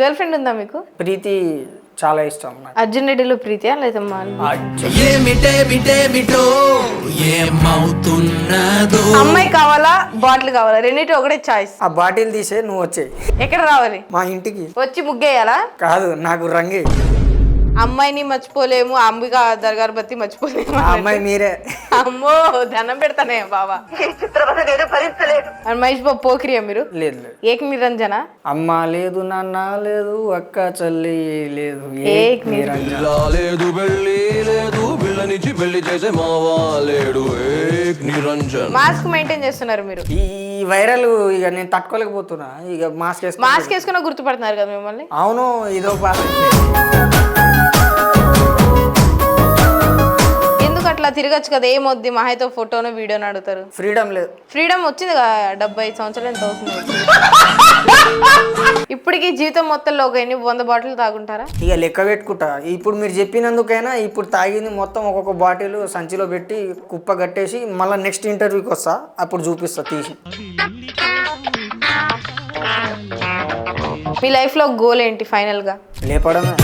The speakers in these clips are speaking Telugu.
గర్ల్ ఫ్రెండ్ ఉందా మీకు? ప్రీతి చాలా ఇష్టం నాకు. అర్జున్ రెడ్డిలో ప్రీతియా లేదా అమ్మాయి కావాలా బాటిల్ కావాలా? రెండింటి ఒకటే చాయిస్. ఆ బాటిల్ తీసే నువ్వు వచ్చే. ఎక్కడ రావాలి? మా ఇంటికి వచ్చి ముగ్గేయాలా? కాదు, నాకు రంగే. అమ్మాయిని మర్చిపోలేము, అంబికా దర్గార్ బత్తి మర్చిపోలేము. అమ్మాయి మీరే. అమ్మో దండం పెడతానే బాబా. మహేష్ బాబు పోకిరియా మీరు? లేదు లేదు. ఏక్ నిరంజన. అమ్మ లేదు, నాన్న లేదు, అక్క చెల్లి లేదు, ఏక్ నిరంజన. లేదు పెళ్లి లేదు, పిల్లనిచ్చి పెళ్లి చేసే మావా లేడు, ఏక్ నిరంజన్. మాస్క్ మెయింటైన్ చేస్తున్నారు మీరు. ఈ వైరల్ ఇక నేను తట్టుకోలేకపోతున్నా. ఇక మాస్క్ వేసుకున్నా గుర్తుపడుతున్నారు కదా మిమ్మల్ని. అవును, ఇదో బాధ. అట్లా తిరగచ్చు కదా, ఏమొద్ది మహాయితో ఫోటోను వీడియోని అడుగుతారు. ఫ్రీడమ్ లేదు. ఫ్రీడమ్ వచ్చింది కదా, 75 సంవత్సరాలు ఎంత అవుతుంది. ఇప్పటికి జీవితం మొత్తంలో ఒక 100 బాటిల్ తాగుంటారా? ఇక లెక్క పెట్టుకుంటా. ఇప్పుడు మీరు చెప్పినందుకైనా ఇప్పుడు తాగింది మొత్తం ఒక్కొక్క బాటిల్ సంచిలో పెట్టి కుప్ప కట్టేసి మళ్ళీ నెక్స్ట్ ఇంటర్వ్యూకి వస్తా, అప్పుడు చూపిస్తా తీసి. మీ లైఫ్ లో గోల్ ఏంటి ఫైనల్ గా? లేపడమే.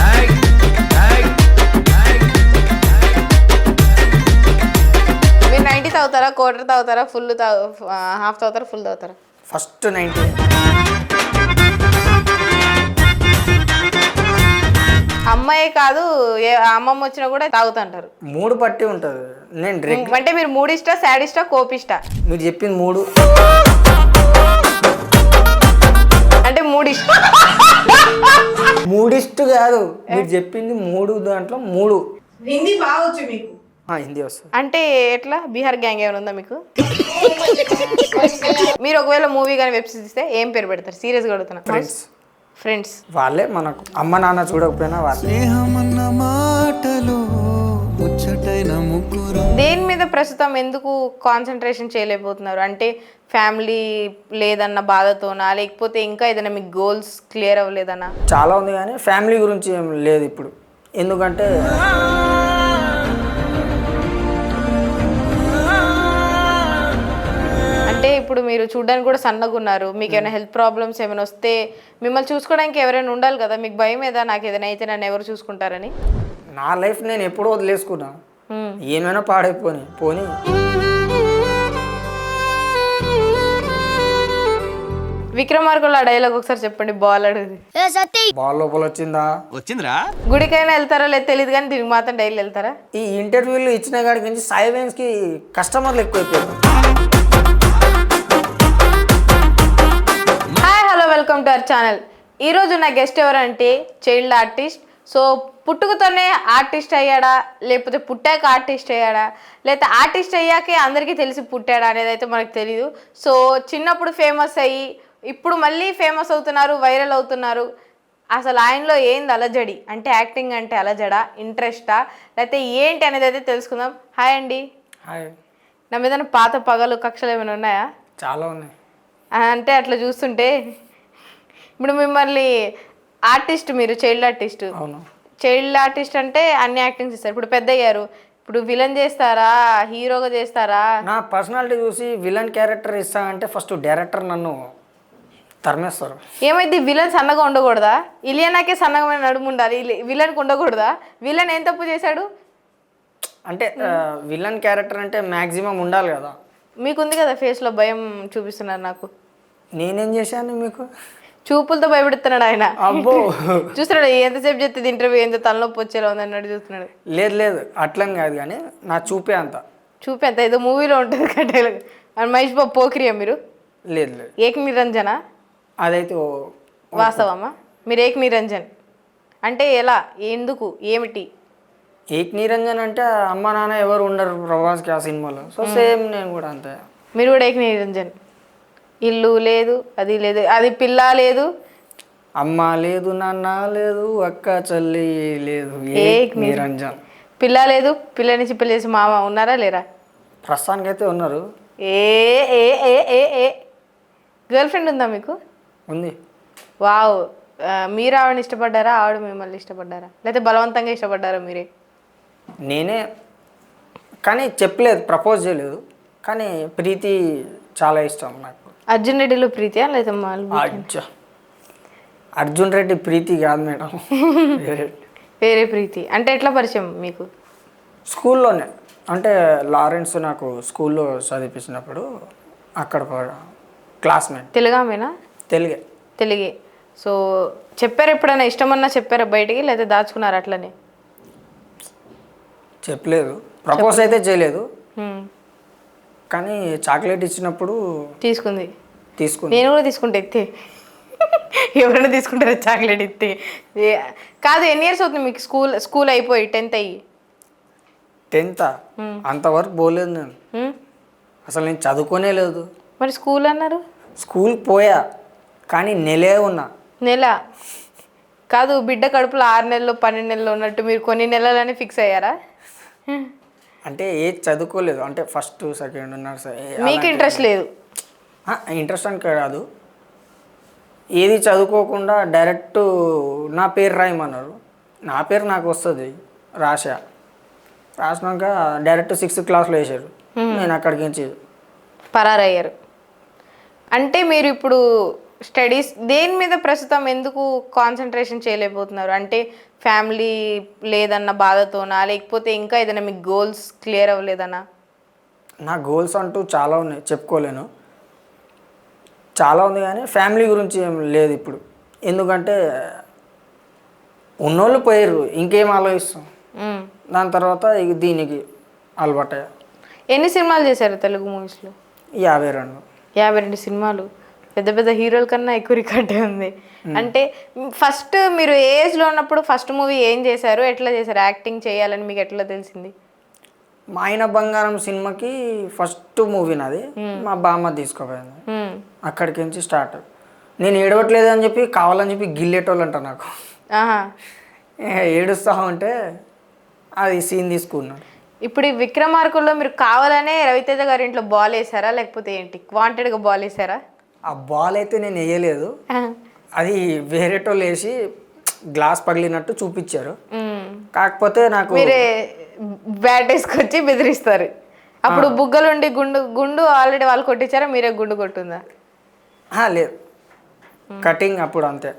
మీరు 90 తాగుతారా, క్వార్టర్ తాగుతారా, ఫుల్ హాఫ్ తాగుతారా, ఫుల్ తాగుతారా? ఫస్ట్ 90. అమ్మాయి కాదు, అమ్మమ్మ వచ్చినా కూడా తాగుతుంటారు. మూడు పట్టి ఉంటుంది. నేను అంటే మీరు మూడిష్టా, సాడిస్టా, కోపిష్టా? మీరు చెప్పింది మూడు అంటే మూడిస్ట్ కాదు, మీరు చెప్పింది మూడు. దాంట్లో మూడు. హిందీ బాగా వచ్చు మీకు? హిందీ వస్తుంది. అంటే ఎట్లా బీహార్ గ్యాంగ్ ఏమైనా ఉందా మీకు? మీరు ఒకవేళ మూవీ కానీ వెబ్ సిరీస్ ఇస్తే ఏం పేరు పెడతారు? సీరియస్గా అడుగుతున్నా. ఫ్రెండ్స్ వాళ్ళే మనకు. అమ్మ నాన్న చూడకపోయినా వాళ్ళే. దేని మీద ప్రస్తుతం ఎందుకు కాన్సన్ట్రేషన్ చేయలేకపోతున్నారు? అంటే ఫ్యామిలీ లేదన్న బాధతోనా, లేకపోతే ఇంకా ఏదైనా మీకు గోల్స్ క్లియర్ అవ్వలేదనా? చాలా ఉంది కానీ ఫ్యామిలీ గురించి ఏం లేదు ఇప్పుడు. ఎందుకంటే ఇప్పుడు మీరు చూడడానికి కూడా సన్నగా ఉన్నారు. మీకు ఏమైనా హెల్త్ ప్రాబ్లమ్స్ ఏమైనా వస్తే మిమ్మల్ని చూసుకోవడానికి ఎవరైనా ఉండాలి కదా. మీకు భయం ఏదా, నాకు ఏదైనా అయితే నన్ను ఎవరు చూసుకుంటారని? నా లైఫ్ నేను ఎప్పుడో వదిలేసుకున్నా. ఏమైనా పాడైపోని పోనీ. విక్రమార్కుల డైలాగ్ ఒకసారి చెప్పండి. బాల్ అడుగుది. బాల్ లోపల వచ్చిందా? గుడికైనా వెళ్తారా లేదు తెలియదు కానీ దీనికి మాత్రం డైలీ వెళ్తారా? ఈ ఇంటర్వ్యూలు ఇచ్చిన కాడికి నుంచి సైలెన్స్ కి కస్టమర్లు ఎక్కువైపోయారు. Welcome to our channel. ఈరోజు నా గెస్ట్ ఎవరంటే చైల్డ్ ఆర్టిస్ట్. సో పుట్టుకతోనే ఆర్టిస్ట్ అయ్యాడా, లేకపోతే పుట్టాక ఆర్టిస్ట్ అయ్యాడా, లేకపోతే ఆర్టిస్ట్ అయ్యాకే అందరికీ తెలిసి పుట్టాడా అనేది అయితే మనకు తెలీదు. సో చిన్నప్పుడు ఫేమస్ అయ్యి ఇప్పుడు మళ్ళీ ఫేమస్ అవుతున్నారు, వైరల్ అవుతున్నారు. అసలు ఆయనలో ఏంది అలజడి? అంటే యాక్టింగ్ అంటే అలజడా, ఇంట్రెస్టా, లేకపోతే ఏంటి అనేది అయితే తెలుసుకుందాం. హాయ్ అండి. హాయ్. నా మీద పాత పగలు కక్షలు ఏమైనా ఉన్నాయా? చాలా ఉన్నాయి. అంటే అట్లా చూస్తుంటే ఇప్పుడు మిమ్మల్ని ఆర్టిస్ట్, మీరు చైల్డ్ ఆర్టిస్ట్. అవును. చైల్డ్ ఆర్టిస్ట్ అంటే అన్ని యాక్టింగ్స్ ఇస్తారు. ఇప్పుడు పెద్ద అయ్యారు, ఇప్పుడు విలన్ చేస్తారా, హీరోగా చేస్తారా? నా పర్సనాలిటీ చూసి విలన్ క్యారెక్టర్ ఇస్తా అంటే ఫస్ట్ డైరెక్టర్ నన్ను తరిమేస్తారు. ఏమైంది? విలన్ సన్నగా ఉండకూడదా? ఇలియనాకే సన్నగా నడుము ఉండాలి, విలన్కి ఉండకూడదా? విలన్ ఏం తప్పు చేశాడు? అంటే విలన్ క్యారెక్టర్ అంటే మ్యాక్సిమం ఉండాలి కదా. మీకుంది కదా ఫేస్లో భయం చూపిస్తున్నారు నాకు. నేనేం చేశాను మీకు? చూపులతో భయపెడుతున్నాడు ఆయన. అబ్బో, చూస్తున్నాడు ఎంతసేపు చెప్తే ఇంటర్వ్యూ ఎంత తలనొప్పి వచ్చేలా ఉంది అన్నట్టు చూస్తున్నాడు. లేదు లేదు అట్లని కాదు కానీ నా చూపే అంత. చూపే అంత ఏదో మూవీలో ఉంటుంది కట్టేలా. మహేష్ బాబు పోకిరియా మీరు? లేదు లేదు. ఏక్ నిరంజన అదైతే వాస్తవమ్మా? మీరు ఏక్ నిరంజన్ అంటే ఎలా, ఎందుకు, ఏమిటి? ఏక్ నిరంజన్ అంటే అమ్మ నాన్న ఎవరు ఉండరు ప్రభాస్కి ఆ సినిమాలో. సో సేమ్ నేను కూడా అంతే. మీరు కూడా ఏక్ నిరంజన్. ఇల్లు లేదు, అది లేదు, అది పిల్ల లేదు, అమ్మ లేదు, నాన్న లేదు, అక్క చెల్లి లేదు, ఏక్ నిరంజన్. పిల్ల లేదు, పిల్ల నుంచి పెళ్లి చేసి మామ ఉన్నారా లేరా? ప్రస్తుతానికి అయితే ఉన్నారు. ఏ ఏ ఏ ఏ ఏ గర్ల్ ఫ్రెండ్ ఉందా మీకు? ఉంది. వావ్. మీరు ఆవిడని ఇష్టపడ్డారా, ఆవిడ మిమ్మల్ని ఇష్టపడ్డారా, లేకపోతే బలవంతంగా ఇష్టపడ్డారా మీరే? నేనే, కానీ చెప్పలేదు, ప్రపోజ్ చేయలేదు. కానీ ప్రీతి చాలా ఇష్టం నాకు. అర్జున్ రెడ్డిలో ప్రీతియా లేదా అర్జున్ రెడ్డి ప్రీతి కాదు మేడం. వేరే ప్రీతి అంటే ఎట్లా పరిచయం మీకు? స్కూల్లోనే, అంటే లారెన్స్ నాకు స్కూల్లో చదివించినప్పుడు అక్కడ క్లాస్మేట్. తెలుగామేనా? తెలుగే. తెలుగే. సో చెప్పారు ఎప్పుడైనా ఇష్టమన్నా చెప్పారా బయటికి, లేదా దాచుకున్నారు అట్లనే? చెప్పలేదు, ప్రపోజ్ అయితే చేయలేదు, హ్మ్. కానీ చాక్లెట్ ఇచ్చినప్పుడు తీసుకుంది. తీసుకుంది. నేను కూడా తీసుకుంటే ఎత్తే. ఎవరైనా తీసుకుంటారా చాక్లెట్ ఇస్తే? కాదు, ఎన్ని ఇయర్స్ అవుతుంది మీకు స్కూల్ అయిపోయి 10th అయ్యి? 10th అంతవరకు పోలేదు నేను. అసలు నేను చదువుకోనే లేదు. మరి స్కూల్ అన్నారు? స్కూల్ పోయా కానీ నెలే ఉన్నా. నెల కాదు, బిడ్డ కడుపులో 6 నెలలు 12 నెలలు ఉన్నట్టు మీరు కొన్ని నెలలని ఫిక్స్ అయ్యారా? అంటే ఏది చదువుకోలేదు, అంటే ఫస్ట్ సెకండ్ నర్సరీ. మీకు ఇంట్రెస్ట్ లేదు? ఇంట్రెస్ట్ అని కాదు, ఏది చదువుకోకుండా డైరెక్ట్ నా పేరు రాయమన్నారు. నా పేరు నాకు వస్తుంది, రాసినాక డైరెక్ట్ 6th క్లాస్లో వేసారు. నేను అక్కడికి నుంచి పరారయ్యారు. అంటే మీరు ఇప్పుడు స్టడీస్ దేని మీద ప్రస్తుతం ఎందుకు కాన్సన్ట్రేషన్ చేయలేకపోతున్నారు? అంటే ఫ్యామిలీ లేదన్న బాధతోనా, లేకపోతే ఇంకా ఏదైనా మీకు గోల్స్ క్లియర్ అవ్వలేదనా? నా గోల్స్ అంటూ చాలా ఉన్నాయి, చెప్పుకోలేను, చాలా ఉంది, కానీ ఫ్యామిలీ గురించి ఏం లేదు ఇప్పుడు. ఎందుకంటే ఉన్నోళ్ళు పోయారు, ఇంకేం ఆలోచిస్తాం. దాని తర్వాత ఇక దీనికి అలవాటయ్యా. ఎన్ని సినిమాలు చేశారు తెలుగు మూవీస్లో? 52. 52 సినిమాలు. పెద్ద పెద్ద హీరోల కన్నా ఎక్కువ రికార్డే ఉంది. అంటే ఫస్ట్ మీరు ఏజ్లో ఉన్నప్పుడు ఫస్ట్ మూవీ ఏం చేశారు, ఎట్లా చేశారు? యాక్టింగ్ చేయాలని మీకు ఎట్లా తెలిసింది? మా ఆయన బంగారం సినిమాకి ఫస్ట్ మూవీ నాది, మా బామ్మ తీసుకుపోయింది. అక్కడికి నుంచి స్టార్ట్. నేను ఏడవట్లేదు అని చెప్పి కావాలని చెప్పి గిల్లేటోళ్ళు అంట నాకు. ఏడుస్తా ఉంటే అది సీన్ తీసుకున్నాడు. ఇప్పుడు ఈ విక్రమార్కుల్లో మీరు కావాలనే రవితేజ గారి ఇంట్లో బాల్ వేసారా, లేకపోతే ఏంటి వాంటెడ్గా బాల్ వేసారా? ఆ బాల్ అయితే నేను వేయలేదు, అది వేరేటోళ్ళు వేసి గ్లాస్ పగిలినట్టు చూపించారు. కాకపోతే నాకు మీరే బ్యాట్ వేసుకొచ్చి బెదిరిస్తారు. అప్పుడు బుగ్గలుండి గుండు ఆల్రెడీ వాళ్ళు కొట్టించారా, మీరే గుండు కొట్టుందా? లేదు, కటింగ్ అప్పుడు అంతే.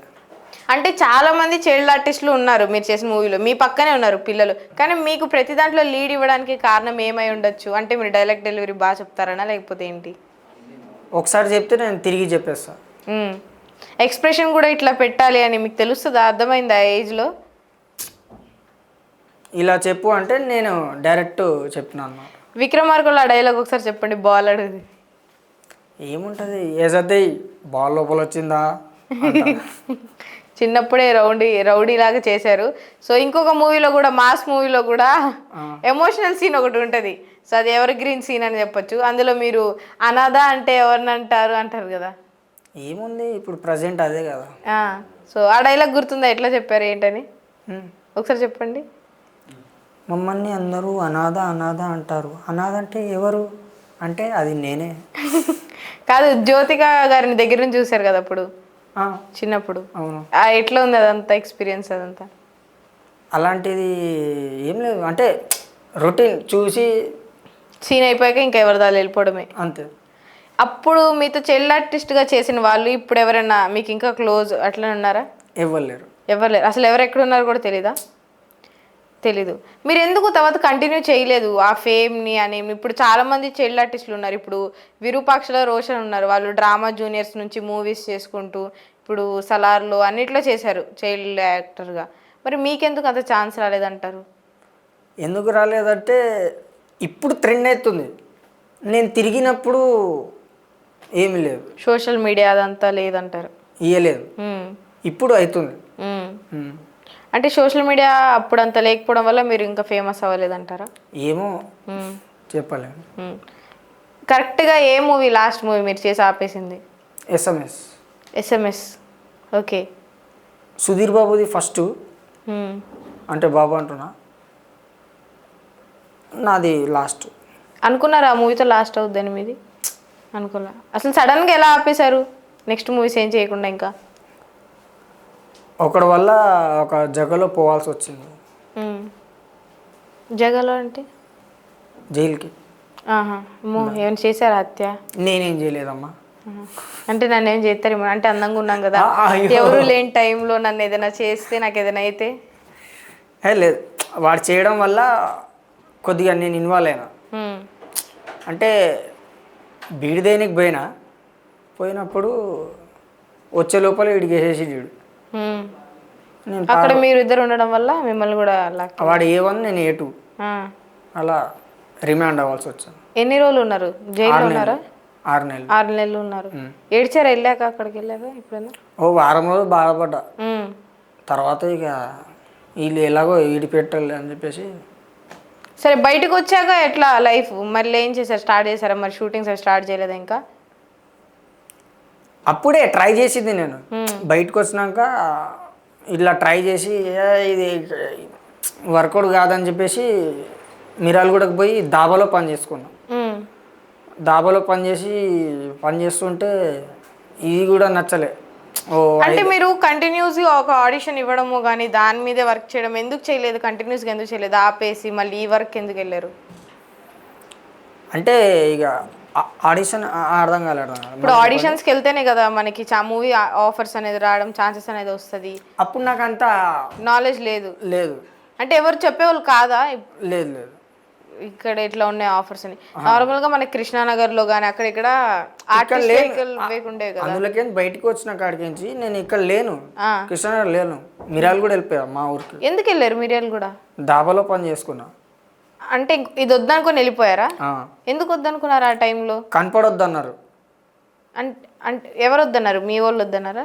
అంటే చాలా మంది చైల్డ్ ఆర్టిస్టులు ఉన్నారు మీరు చేసిన మూవీలో, మీ పక్కనే ఉన్నారు పిల్లలు, కానీ మీకు ప్రతి దాంట్లో లీడ్ ఇవ్వడానికి కారణం ఏమై ఉండొచ్చు? అంటే మీరు డైలాగ్ డెలివరీ బాగా చెప్తారనా, లేకపోతే ఏంటి? ఒకసారి చెప్తే నేను తిరిగి చెప్పేస్తా. ఎక్స్ప్రెషన్ కూడా ఇట్లా పెట్టాలి అని మీకు తెలుస్తుందా? అర్థమైందా ఏజ్లో? ఇలా చెప్పు అంటే నేను డైరెక్ట్ చెప్పినా అన్నమాట. విక్రమార్కుల్లో ఆ డైలాగ్ ఒకసారి చెప్పండి, బాల్ అడుగుది. ఏముంటుంది, ఏజద్దే బాల్ లోపల వచ్చిందా. చిన్నప్పుడే రౌడీ లాగా చేశారు. సో ఇంకొక మూవీలో కూడా, మాస్ మూవీలో కూడా ఎమోషనల్ సీన్ ఒకటి ఉంటుంది. సో అది ఎవర్ గ్రీన్ సీన్ అని చెప్పొచ్చు. అందులో మీరు అనాథ అంటే ఎవరిని అంటారు కదా. ఏముంది ఇప్పుడు ప్రజెంట్ అదే కదా. సో ఆ డైలాగ్ గుర్తుందా? ఎట్లా చెప్పారు ఏంటని ఒకసారి చెప్పండి. మమ్మల్ని అందరూ అనాథ అనాథ అంటారు, అనాథ అంటే ఎవరు అంటే అది నేనే. కాదు, జ్యోతిక గారిని దగ్గర నుంచి చూశారు కదా అప్పుడు చిన్నప్పుడు. అవును. ఎట్లా ఉంది అదంతా ఎక్స్పీరియన్స్? అదంతా అలాంటిది ఏం లేదు, అంటే రొటీన్ చూసి సీన్ అయిపోయాక ఇంకా ఎవరిదాలు వెళ్ళిపోవడమే అంతే. అప్పుడు మీతో చైల్డ్ ఆర్టిస్ట్గా చేసిన వాళ్ళు ఇప్పుడు ఎవరైనా మీకు ఇంకా క్లోజ్ అట్లనే ఉన్నారా? ఎవరు లేరు. అసలు ఎవరు ఎక్కడ ఉన్నారో కూడా తెలీదా? తెలీదు. మీరు ఎందుకు తర్వాత కంటిన్యూ చేయలేదు ఆ ఫేమ్ని అని? ఇప్పుడు చాలామంది చైల్డ్ ఆర్టిస్టులు ఉన్నారు. ఇప్పుడు విరూపాక్షలో రోషన్ ఉన్నారు, వాళ్ళు డ్రామా జూనియర్స్ నుంచి మూవీస్ చేసుకుంటూ ఇప్పుడు సలార్లో అన్నిట్లో చేశారు చైల్డ్ యాక్టర్గా. మరి మీకెందుకు అంత ఛాన్స్ రాలేదంటారు? ఎందుకు రాలేదంటే ఇప్పుడు ట్రెండ్ అవుతుంది, నేను తిరిగినప్పుడు ఏమి లేదు, సోషల్ మీడియా అదంతా లేదంటారు. ఇయ్యలేదు, ఇప్పుడు అవుతుంది. అంటే సోషల్ మీడియా అప్పుడు అంత లేకపోవడం వల్ల మీరు ఇంకా ఫేమస్ అవ్వలేదంటారా? ఏమో చెప్పలేము. కరెక్ట్గా ఏ మూవీ లాస్ట్ మూవీ మీరు చేసి ఆపేసింది? ఎస్ఎంఎస్. ఓకే. సుధీర్ బాబుది ఫస్ట్, అంటే బాబు అంటున్నా, నాది లాస్ట్. అనుకున్నారా ఆ మూవీతో లాస్ట్ అవుద్దని? మీది అనుకోలే అసలు. సడన్గా ఎలా ఆపేశారు నెక్స్ట్ మూవీస్ ఏం చేయకుండా? ఇంకా ఒకటి వల్ల ఒక జగలో పోవాల్సి వచ్చింది. జగలో అంటే జైలుకి. ఏమైనా చేశారా హత్య? నేనేం చేయలేదమ్మా. అంటే నన్ను ఏం చేస్తారేమో, అంటే అందంగా ఉన్నాం కదా, అయ్యో. ఎవరు లేని టైంలో నన్ను ఏదైనా చేస్తే, నాకు ఏదైనా అయితే. లేదు, వాడు చేయడం వల్ల కొద్దిగా నేను ఇన్వాల్వ్ అయినా. ఉమ్, అంటే బీడి దేనికి పోయినప్పుడు వచ్చే లోపల వీడికి వేసేసి వీడు. ఉమ్. నేను అక్కడ మీరు ఇద్దరు ఉండడం వల్ల మిమ్మల్ని కూడా లాక్. వాడు A1 నేను A2 అలా రిమాండ్ అవ్వాల్సి వచ్చింది. ఎన్ని రోజులు ఉన్నారు జైల్లో? ఉన్నారా? 6 నెలలు. 6 నెలలు ఉన్నారు. ఏడ్చారా వెళ్ళాక, అక్కడికి వెళ్ళాక ఎప్పుడైనా? ఓ వారం రోజులు బాధపడ్డా. ఉమ్. తర్వాత ఇక వీళ్ళు ఎలాగో ఈడి పెట్టాలి అని చెప్పేసి. సరే, బయటకు వచ్చాక ఎట్లా లైఫ్ మళ్ళీ ఏం చేశారు? స్టార్ట్ చేశారా మరి? షూటింగ్స్ అవి స్టార్ట్ చేయలేదా ఇంకా? అప్పుడే ట్రై చేసింది నేను. బయటకు వచ్చినాక ఇట్లా ట్రై చేసి ఇది వర్కౌట్ కాదని చెప్పేసి మిరాలగూడకు పోయి దాబాలో పని చేసుకున్నాం. దాబాలో పని చేస్తుంటే ఇది కూడా నచ్చలే. ఓ అంటే మీరు కంటిన్యూస్గా ఒక ఆడిషన్ ఇవ్వడము కానీ దాని మీదే వర్క్ చేయడం ఎందుకు చేయలేదు? కంటిన్యూస్గా ఎందుకు చేయలేదు? ఆపేసి మళ్ళీ ఈ వర్క్ ఎందుకు వెళ్ళారు? అంటే ఇక ఆడిషన్ అర్థం కాలేదు. ఇప్పుడు ఆడిషన్స్కి వెళ్తేనే కదా మనకి మూవీ ఆఫర్స్ అనేది రావడం, ఛాన్సెస్ అనేది వస్తుంది. అప్పుడు నాకు అంత నాలెడ్జ్ లేదు. లేదు. అంటే ఎవరు చెప్పేవాళ్ళు కాదా లేదు లేదు ఇక్కడ ఇట్లా ఉన్నాయి ఆఫర్స్ అని? నార్మల్గా మనకి కృష్ణానగర్లో కానీ అక్కడ ఇక్కడ ఆర్టిస్ట్ వెహికల్ ఉండేవి కదా. అందులోకి బయటకు వచ్చిన కాడికించి నేను ఇక్కడ లేను, కృష్ణానగర్ లేను, మిరాలు కూడా వెళ్ళిపోయా మా ఊరికి. ఎందుకు వెళ్ళారు మిరియాలు కూడా? దాబాలో పని చేసుకున్నా. అంటే ఇది వద్దనుకొని వెళ్ళిపోయారా? ఎందుకు వద్దనుకున్నారు ఆ టైంలో? కనపడొద్దు అన్నారు. అంటే ఎవరు వద్దన్నారు? మీ వాళ్ళు వద్దన్నారా?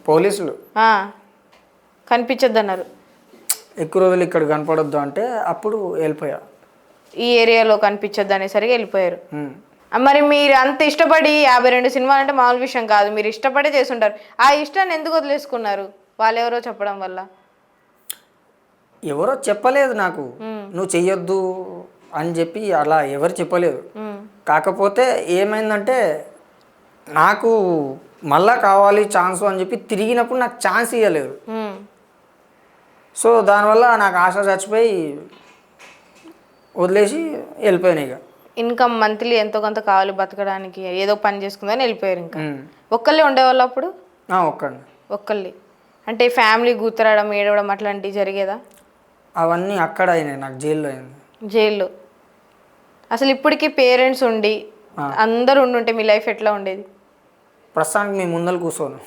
పోలీసులు కనిపించొద్దు అన్నారు. ఎక్కువ రోజులు ఇక్కడ కనపడొద్దు అంటే అప్పుడు వెళ్ళిపోయా. ఈ ఏరియాలో కనిపించొద్దు అనేసరికి వెళ్ళిపోయారు. మరి మీరు అంత ఇష్టపడి 52 సినిమాలు అంటే మామూలు విషయం కాదు, మీరు ఇష్టపడే చేస్తుంటారు. ఆ ఇష్టాన్ని ఎందుకు వదిలేసుకున్నారు? వాళ్ళు ఎవరో చెప్పడం వల్ల? ఎవరో చెప్పలేదు నాకు, నువ్వు చెయ్యొద్దు అని చెప్పి అలా ఎవరు చెప్పలేదు. కాకపోతే ఏమైందంటే నాకు మళ్ళా కావాలి ఛాన్స్ అని చెప్పి తిరిగినప్పుడు నాకు ఛాన్స్ ఇవ్వలేదు. సో దానివల్ల నాకు ఆశ చచ్చిపోయి వదిలేసి వెళ్ళిపోయాను. ఇక ఇన్కమ్ మంత్లీ ఎంతో కొంత కావాలి బతకడానికి, ఏదో పని చేసుకుందని వెళ్ళిపోయారు. ఇంకా ఒక్కళ్ళే ఉండేవాళ్ళు అప్పుడు? ఒక్కళ్ళే. అంటే ఫ్యామిలీ గుర్తురావడం, ఏడవడం అట్లాంటివి జరిగేదా? అవన్నీ అక్కడ అయినాయి, నాకు జైల్లో అయింది. జైల్లో అసలు ఇప్పటికీ పేరెంట్స్ ఉండి అందరు ఉండుంటే మీ లైఫ్ ఎట్లా ఉండేది? ప్రస్తుతానికి మీ ముందర కూర్చోను.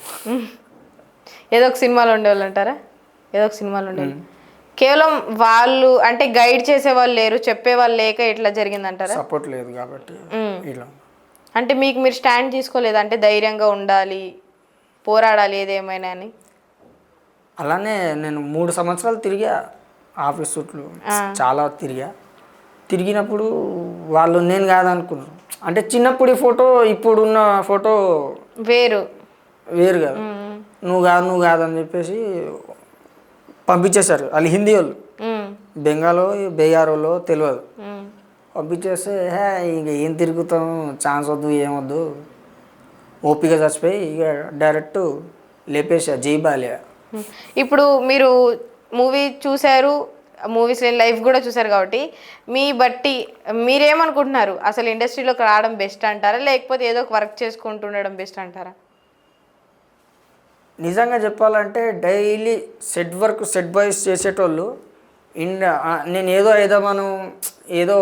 ఏదో ఒక సినిమాలో ఉండేవాళ్ళు అంటారా? ఏదో ఒక సినిమాలో ఉండేవాళ్ళు. కేవలం వాళ్ళు అంటే గైడ్ చేసే వాళ్ళు లేరు, చెప్పేవాళ్ళు లేక ఇట్లా జరిగిందంటారా? సపోర్ట్ లేదు కాబట్టి ఇలా. అంటే మీకు మీరు స్టాండ్ తీసుకోలేదు, అంటే ధైర్యంగా ఉండాలి, పోరాడాలి ఏదేమైనా అని? అలానే నేను 3 సంవత్సరాలు తిరిగా ఆఫీస్ చుట్లు, చాలా తిరిగినప్పుడు వాళ్ళు నేను కాదనుకున్నాను. అంటే చిన్నప్పుడు ఫోటో ఇప్పుడున్న ఫోటో వేరు కదా, నువ్వు కాదని చెప్పేసి పంపించేశారు. వాళ్ళు హిందీ వాళ్ళు, బెంగాలో తెలియదు. పంపించేస్తే ఇంక ఏం తిరుగుతాం, ఛాన్స్ వద్దు ఏమొద్దు, ఓపిక చచ్చిపోయి ఇక డైరెక్ట్ లేపేసా జై బాలియా. ఇప్పుడు మీరు మూవీ చూశారు, మూవీస్ లైఫ్ కూడా చూసారు కాబట్టి మీ బట్టి మీరేమనుకుంటున్నారు? అసలు ఇండస్ట్రీలోకి రావడం బెస్ట్ అంటారా, లేకపోతే ఏదో ఒక వర్క్ చేసుకుంటుండడం బెస్ట్ అంటారా? నిజంగా చెప్పాలంటే డైలీ సెట్ బాయ్స్ చేసేటోళ్ళు నేను ఏదో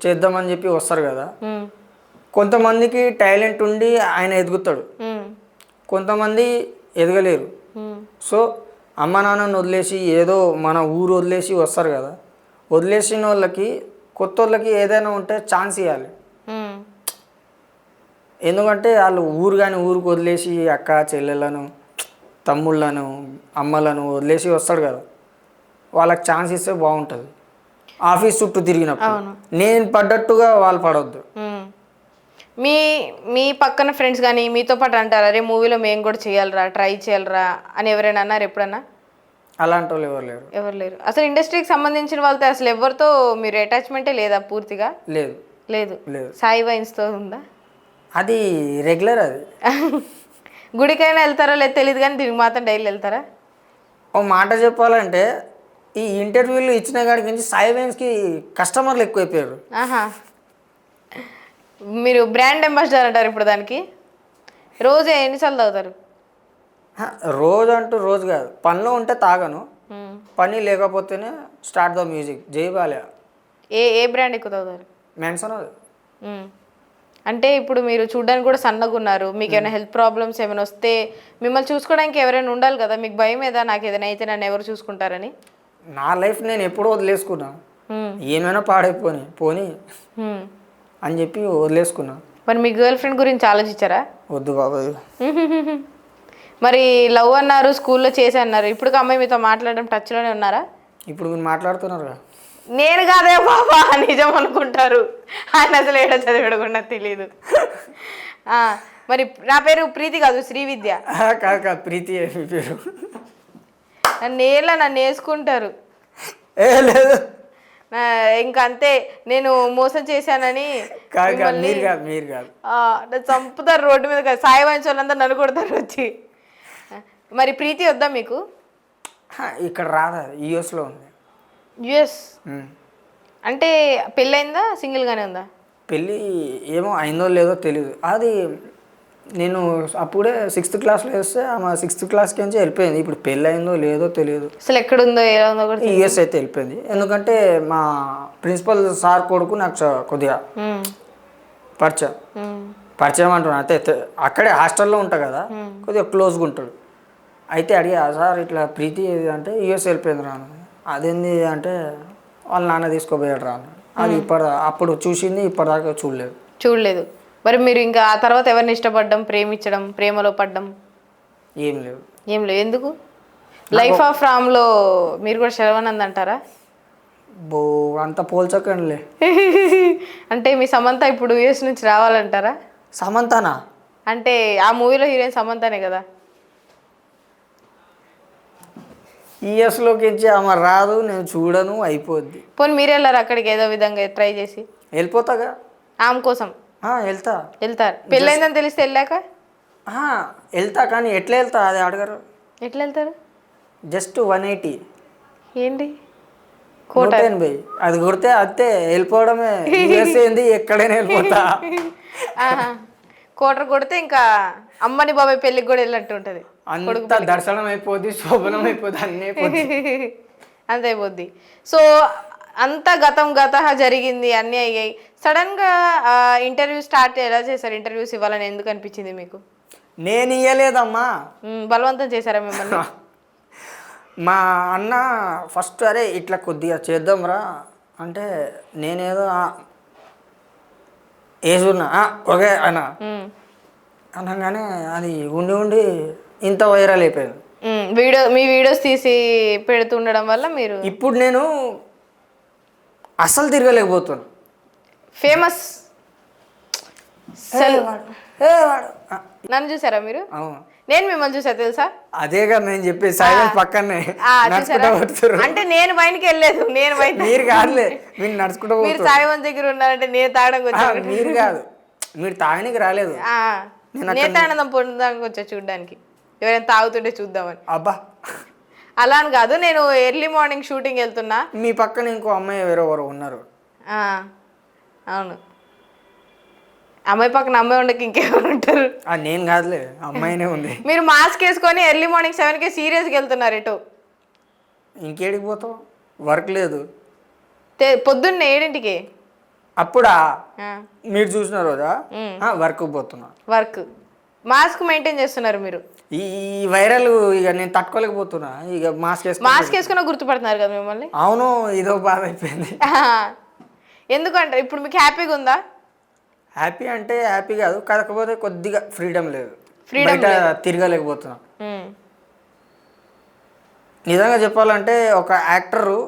చేద్దామని చెప్పి వస్తారు కదా. కొంతమందికి టాలెంట్ ఉండి ఆయన ఎదుగుతాడు, కొంతమంది ఎదగలేరు. సో అమ్మ నాన్నను వదిలేసి ఏదో మన ఊరు వదిలేసి వస్తారు కదా. వదిలేసిన వాళ్ళకి, కొత్త వాళ్ళకి ఏదైనా ఉంటే ఛాన్స్ ఇవ్వాలి. ఎందుకంటే వాళ్ళు ఊరికి వదిలేసి అక్క చెల్లెలను, తమ్ముళ్ళను, అమ్మలను వదిలేసి వస్తాడు కదా, వాళ్ళకి ఛాన్స్ ఇస్తే బాగుంటుంది. ఆఫీస్ చుట్టూ తిరిగినప్పుడు నేను పడ్డట్టుగా వాళ్ళు పడవద్దు. మీ పక్కన ఫ్రెండ్స్ కానీ మీతో పాటు అంటారా, అరే మూవీలో మేము కూడా చేయాలరా, ట్రై చేయాలరా అని ఎవరైనా అన్నారు ఎప్పుడన్నా? అలాంటి వాళ్ళు ఎవరు లేరు. అసలు ఇండస్ట్రీకి సంబంధించిన వాళ్ళతో అసలు ఎవరితో మీరు అటాచ్మెంటే లేదా? పూర్తిగా లేదు. సాయి వైన్స్తో ఉందా? అది రెగ్యులర్. అది గుడికైనా వెళ్తారో లేదు తెలియదు కానీ దీనికి మాత్రం డైలీ వెళ్తారా? ఓ మాట చెప్పాలంటే ఈ ఇంటర్వ్యూలు ఇచ్చిన కాడికి నుంచి సాయి వైన్స్కి కస్టమర్లు ఎక్కువైపోయారు. మీరు బ్రాండ్ అంబాసిడర్ అంటారు ఇప్పుడు దానికి. రోజు ఎన్నిసార్లు తాగుతారు? రోజు అంటూ రోజు కాదు, పనిలో ఉంటే తాగను, పని లేకపోతేనే స్టార్ట్ ద మ్యూజిక్. జైబాలే. ఏ బ్రాండ్ ఎక్కువ తాగుతారు? మెన్షన్ మ్మ్. అంటే ఇప్పుడు మీరు చూడడానికి కూడా సన్నగా ఉన్నారు, మీకు ఏమైనా హెల్త్ ప్రాబ్లమ్స్ ఏమైనా వస్తే మిమ్మల్ని చూసుకోవడానికి ఎవరైనా ఉండాలి కదా, మీకు భయం ఏదా నాకు ఏదైనా అయితే నన్ను ఎవరు చూసుకుంటారని? నా లైఫ్ నేను ఎప్పుడో వదిలేసుకున్నా. మ్మ్. ఏమైనా పాడైపోని పోనీ మ్మ్. అని చెప్పి వదిలేసుకున్నా. మరి మీ గర్ల్ ఫ్రెండ్ గురించి ఆలోచించారా? వద్దు బాబాయ్. మరి లవ్ అన్నారు, స్కూల్లో చేసి అన్నారు, ఇప్పుడు అమ్మాయి మీతో మాట్లాడడం టచ్లోనే ఉన్నారా? ఇప్పుడు మీరు మాట్లాడుతున్నారుగా. నేను కాదే బాబా, నిజం అనుకుంటారు, ఆయన అసలు ఏడో చదివాడు తెలియదు. మరి నా పేరు ప్రీతి కాదు, శ్రీవిద్య. కాదు కాదు, ప్రీతి మీ పేరు. నన్ను వేసుకుంటారు. లేదు ఇంకా అంతే, నేను మోసం చేశానని మీరు కాదు. నన్ను చంపుతారు రోడ్డు మీద, సాయి వంశీ వాళ్ళందరూ నన్ను కొడతారు వచ్చి. మరి ప్రీతి వద్దా మీకు? ఇక్కడ రాదా, యూఎస్లో ఉంది. యుఎస్ అంటే పెళ్ళయిందా, సింగిల్గానే ఉందా? పెళ్ళి ఏమో అయిందో లేదో తెలియదు. అది నేను అప్పుడే 6th క్లాస్లో వేస్తే ఆమె 6th క్లాస్కి నుంచి వెళ్ళిపోయింది. ఇప్పుడు పెళ్ళి అయిందో లేదో తెలియదు. అసలు ఎక్కడుందో ఎలా ఉందో కూడా యూఎస్ అయితే వెళ్ళిపోయింది. ఎందుకంటే మా ప్రిన్సిపల్ సార్ కొడుకు నాకు కొద్దిగా పరిచయం అంటున్నా. అయితే అక్కడే హాస్టల్లో ఉంటా కదా, కొద్దిగా క్లోజ్గా ఉంటాడు. అయితే అడిగా, సార్ ఇట్లా ప్రీతి అంటే యూఎస్ వెళ్ళిపోయింది రాను. అదేంది అంటే వాళ్ళ నాన్న తీసుకోపోయాడు రాను. అది అప్పుడు చూసింది, ఇప్పటిదాకా చూడలేదు. మరి మీరు ఇంకా ఆ తర్వాత ఎవరిని ఇష్టపడడం, ప్రేమించడం, ప్రేమలో పడ్డం ఏం లేవు. ఎందుకు? లైఫ్ ఆఫ్ రామ్లో మీరు కూడా శరవనంద్ అంటారా? అంత పోల్చకండిలే. అంటే మీ సమంత ఇప్పుడు యూఎస్ నుంచి రావాలంటారా? సమంతనా? అంటే ఆ మూవీలో హీరోయిన్ సమంతనే కదా. యూఎస్లోకి వచ్చి ఆమె రాదు, నేను చూడను, అయిపోద్ది. పోనీ మీరు వెళ్ళారు అక్కడికి ఏదో విధంగా ట్రై చేసి? వెళ్ళిపోతాగా ఆమె కోసం. వెళ్తారు. పెళ్ళైందని తెలిస్తే వెళ్ళాక వెళ్తా, కానీ ఎట్లా వెళ్తా అది అడగరు. ఎట్లా వెళ్తారు? జస్ట్ 180. ఏంటి 180 అది కొడితే అంతే, వెళ్ళిపోవడమే. యూఎస్ ఏంది, ఎక్కడైనా వెళ్ళిపోతా. కోటర్ కొడితే ఇంకా అమ్మని బాబాయ్ పెళ్ళికి కూడా వెళ్ళినట్టు ఉంటుంది. అంత దర్శనం అయిపోద్ది, శోభనం అయిపోద్ది, అన్నీ అంత అయిపోద్ది. సో అంత గత జరిగింది, అన్నీ అయ్యాయి. సడన్గా ఇంటర్వ్యూ స్టార్ట్ ఎలా చేశారు? ఇంటర్వ్యూస్ ఇవ్వాలని ఎందుకు అనిపించింది మీకు? నేను ఇవ్వలేదమ్మా. బలవంతం చేశారా మిమ్మల్ని? మా అన్న ఫస్ట్ అరే ఇట్లా కొద్దిగా చేద్దాంరా అంటే, నేనేదో ఏసున్నా ఓకే అన్న అనగానే అది ఉండి ఇంత వైరల్ అయిపోయింది. మీ వీడియోస్ తీసి పెడుతుండడం వల్ల మీరు ఇప్పుడు నేను అసలు తిరగలేకపోతున్నాను. ఫేమస్. నన్ను చూసారా మీరు? నేను మిమ్మల్ని చూసా తెలుసా? అదేగా నేను చెప్పేది, సైలెన్స్ పక్కనే అంటే నేను బయటికి వెళ్ళలేదు. మీరు కాదులే, మీరు నడుచుకుంటూ మీరు సాయివంత్ దగ్గర ఉన్నారంటే నేను తాగడానికి వచ్చాను. మీరు కాదు, మీరు తాగడానికి రాలేదు. నేతానందం పొందడానికి వచ్చా చూడ్డానికి, ఎవరైనా తాగుతుంటే చూద్దామని. అబ్బా అలా అని కాదు, నేను ఎర్లీ మార్నింగ్ షూటింగ్ వెళ్తున్నా. మీ పక్కన ఇంకో అమ్మాయి ఎవరెవరు ఉన్నారు? అవును, అమ్మాయి పక్కన అమ్మాయి ఉండక ఇంకెవరు ఉంటారు? నేను కాదులే, అమ్మాయినే ఉంది. మీరు మాస్క్ వేసుకొని ఎర్లీ మార్నింగ్ 7కి సీరియస్గా వెళ్తున్నారు ఎటు? ఇంకేడికి పోతావు, వర్క్ లేదు. పొద్దున్నే 7ంటికి. అప్పుడా మీరు చూసిన రోజా? వర్క్ పోతున్నా. వర్క్ మాస్క్ మెయింటైన్ చేస్తున్నారు మీరు. ఈ వైరల్ ఇక నేను తట్టుకోలేకపోతున్నా. ఇక మాస్క్ వేసుకున్నా గుర్తుపడుతున్నారు కదా మిమ్మల్ని. అవును, ఇదో బాధ అయిపోయింది. ఎందుకంటే ఇప్పుడు మీకు హ్యాపీగా ఉందా? హ్యాపీ అంటే హ్యాపీ కాదు, కాకపోతే కొద్దిగా ఫ్రీడమ్ లేదు, బయట తిరగలేకపోతున్నా. నిజంగా చెప్పాలంటే ఒక యాక్టరు